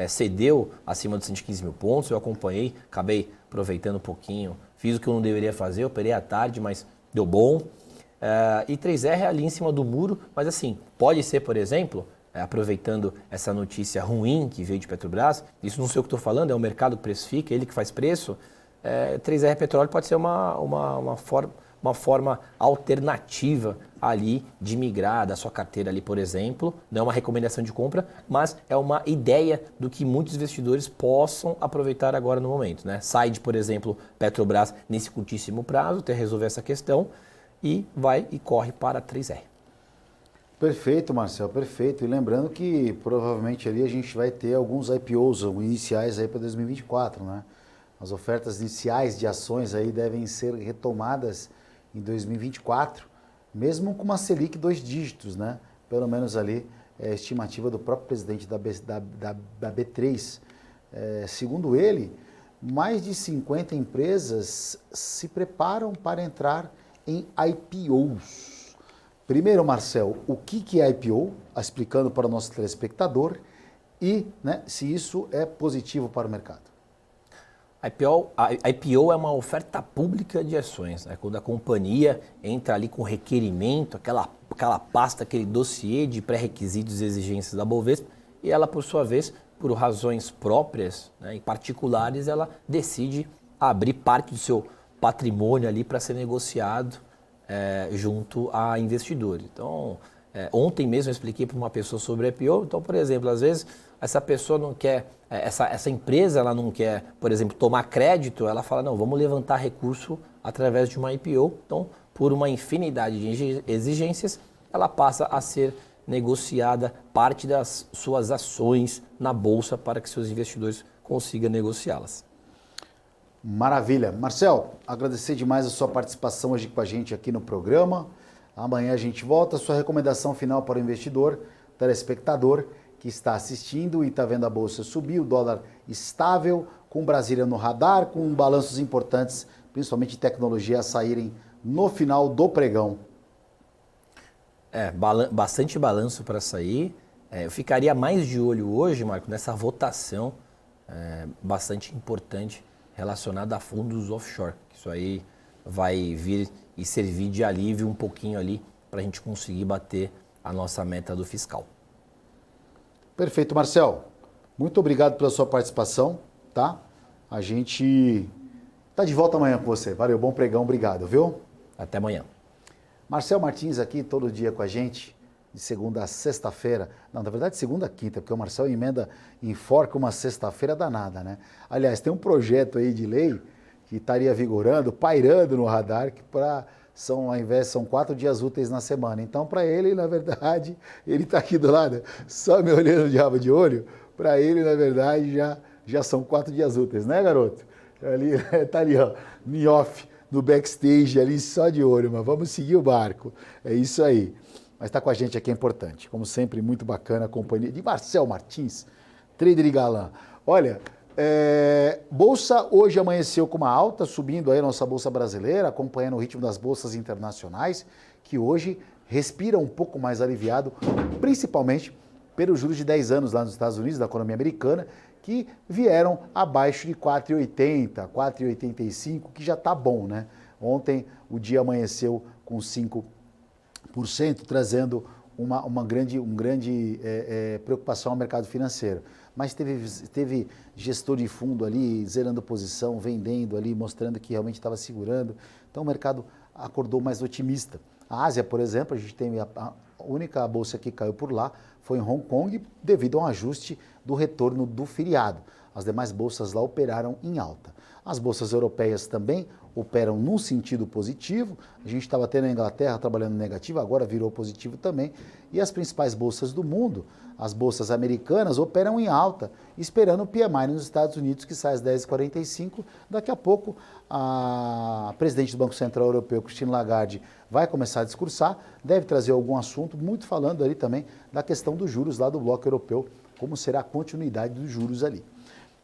cedeu acima dos 115 mil pontos, eu acompanhei, acabei aproveitando um pouquinho, fiz o que eu não deveria fazer, operei à tarde, mas deu bom. E 3R ali em cima do muro, mas assim, pode ser, por exemplo, aproveitando essa notícia ruim que veio de Petrobras, isso não sei o que estou falando, é o mercado que precifica, ele que faz preço, 3R Petróleo pode ser uma forma alternativa ali de migrar da sua carteira ali, por exemplo. Não é uma recomendação de compra, mas é uma ideia do que muitos investidores possam aproveitar agora no momento, né? Sai de, por exemplo, Petrobras nesse curtíssimo prazo, até resolver essa questão, e vai e corre para a 3R. Perfeito, Marcel, perfeito. E lembrando que provavelmente ali a gente vai ter alguns IPOs iniciais aí para 2024, né? As ofertas iniciais de ações aí devem ser retomadas em 2024, mesmo com uma Selic 2 dígitos, né? Pelo menos ali é a estimativa do próprio presidente da B3. Segundo ele, mais de 50 empresas se preparam para entrar em IPOs. Primeiro, Marcel, o que é IPO? Explicando para o nosso telespectador e, né, se isso é positivo para o mercado. A IPO é uma oferta pública de ações, né? Quando a companhia entra ali com requerimento, aquela pasta, aquele dossiê de pré-requisitos e exigências da Bovespa, e ela, por sua vez, por razões próprias, né, e particulares, ela decide abrir parte do seu patrimônio ali para ser negociado junto a investidores. Então, ontem mesmo eu expliquei para uma pessoa sobre a IPO. Então, por exemplo, às vezes essa pessoa não quer, essa empresa ela não quer, por exemplo, tomar crédito, ela fala, não, vamos levantar recurso através de uma IPO. Então, por uma infinidade de exigências, ela passa a ser negociada parte das suas ações na Bolsa para que seus investidores consigam negociá-las. Maravilha. Marcel, agradecer demais a sua participação hoje com a gente aqui no programa. Amanhã a gente volta. Sua recomendação final para o investidor, telespectador que está assistindo e está vendo a Bolsa subir, o dólar estável, com Brasília no radar, com balanços importantes, principalmente de tecnologia, a saírem no final do pregão. Bastante balanço para sair. Eu ficaria mais de olho hoje, Marco, nessa votação bastante importante relacionada a fundos offshore. Isso aí vai vir e servir de alívio um pouquinho ali para a gente conseguir bater a nossa meta do fiscal. Perfeito, Marcel. Muito obrigado pela sua participação, tá? A gente tá de volta amanhã com você. Valeu, bom pregão, obrigado, viu? Até amanhã. Marcel Martins aqui todo dia com a gente, de segunda a sexta-feira. Não, na verdade segunda a quinta, porque o Marcel enforca uma sexta-feira danada, né? Aliás, tem um projeto aí de lei que estaria vigorando, pairando no radar, que são 4 dias úteis na semana. Então, para ele, na verdade, ele está aqui do lado, só me olhando de rabo de olho, para ele, na verdade, já são 4 dias úteis, né, garoto? Ali, tá ali, ó, em off, no backstage, ali só de olho, mas vamos seguir o barco. É isso aí. Mas está com a gente aqui é importante. Como sempre, muito bacana a companhia de Marcel Martins, trader e galã. Olha, Bolsa hoje amanheceu com uma alta, subindo aí a nossa Bolsa brasileira, acompanhando o ritmo das bolsas internacionais, que hoje respira um pouco mais aliviado, principalmente pelos juros de 10 anos lá nos Estados Unidos, da economia americana, que vieram abaixo de 4,80, 4,85, que já está bom, né? Ontem o dia amanheceu com 5%, trazendo uma grande preocupação ao mercado financeiro. Mas teve gestor de fundo ali zerando posição, vendendo ali, mostrando que realmente estava segurando. Então o mercado acordou mais otimista. A Ásia, por exemplo, a gente tem a única bolsa que caiu por lá foi em Hong Kong, devido a um ajuste do retorno do feriado. As demais bolsas lá operaram em alta. As bolsas europeias também operam num sentido positivo. A gente estava tendo a Inglaterra trabalhando negativo, agora virou positivo também. E as principais bolsas do mundo, as bolsas americanas, operam em alta, esperando o PMI nos Estados Unidos, que sai às 10h45. Daqui a pouco, a presidente do Banco Central Europeu, Christine Lagarde, vai começar a discursar, deve trazer algum assunto, muito falando ali também da questão dos juros lá do bloco europeu, como será a continuidade dos juros ali.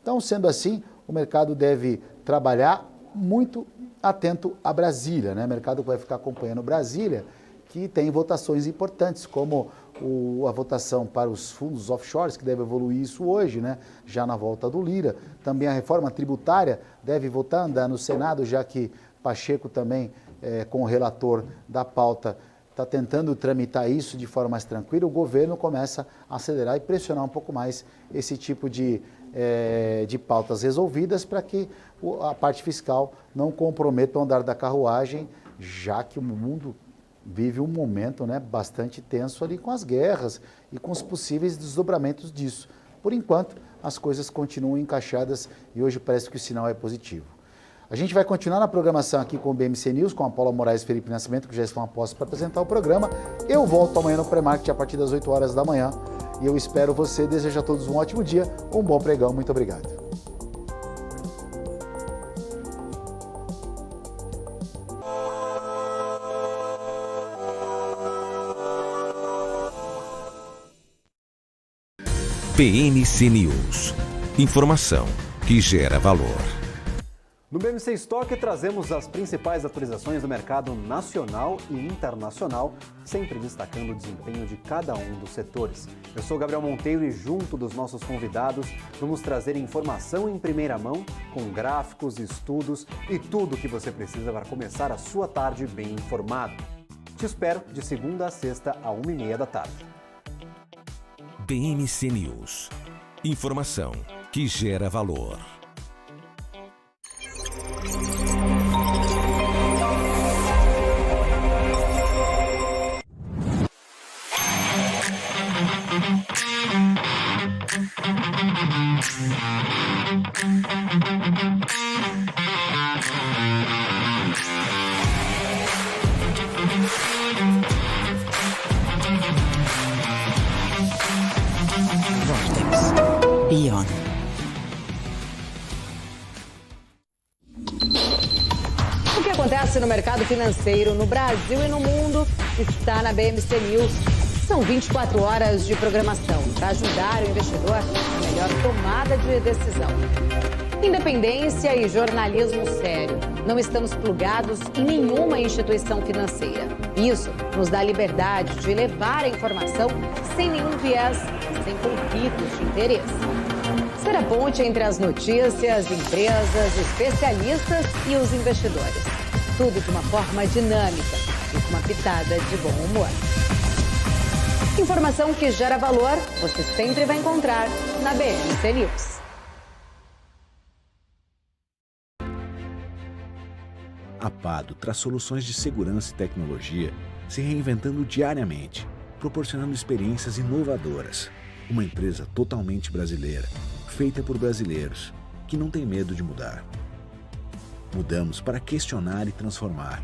Então, sendo assim, o mercado deve trabalhar muito atento a Brasília, né? O mercado vai ficar acompanhando Brasília, que tem votações importantes, como a votação para os fundos offshores, que deve evoluir isso hoje, né? Já na volta do Lira. Também a reforma tributária deve votar, andar no Senado, já que Pacheco também, com o relator da pauta, está tentando tramitar isso de forma mais tranquila. O governo começa a acelerar e pressionar um pouco mais esse tipo de pautas resolvidas para que a parte fiscal não comprometa o andar da carruagem, já que o mundo vive um momento, né, bastante tenso ali com as guerras e com os possíveis desdobramentos disso. Por enquanto, as coisas continuam encaixadas e hoje parece que o sinal é positivo. A gente vai continuar na programação aqui com o BMC News, com a Paula Moraes e Felipe Nascimento, que já estão a postos para apresentar o programa. Eu volto amanhã no pré-market a partir das 8 horas da manhã. E eu espero você, desejo a todos um ótimo dia, um bom pregão, muito obrigado. BMC News. Informação que gera valor. No BMC Stock trazemos as principais atualizações do mercado nacional e internacional, sempre destacando o desempenho de cada um dos setores. Eu sou Gabriel Monteiro e junto dos nossos convidados vamos trazer informação em primeira mão, com gráficos, estudos e tudo o que você precisa para começar a sua tarde bem informado. Te espero de segunda a sexta, à 1h30 da tarde. BMC News. Informação que gera valor. Vortex. Beyond. O que acontece no mercado financeiro no Brasil e no mundo está na BMC News. São 24 horas de programação para ajudar o investidor na melhor tomada de decisão. Independência e jornalismo sério. Não estamos plugados em nenhuma instituição financeira. Isso nos dá liberdade de levar a informação sem nenhum viés e sem conflitos de interesse. Ser a ponte entre as notícias, empresas, especialistas e os investidores. Tudo de uma forma dinâmica e com uma pitada de bom humor. Informação que gera valor, você sempre vai encontrar na BMC News. A Pado traz soluções de segurança e tecnologia, se reinventando diariamente, proporcionando experiências inovadoras. Uma empresa totalmente brasileira, feita por brasileiros, que não tem medo de mudar. Mudamos para questionar e transformar.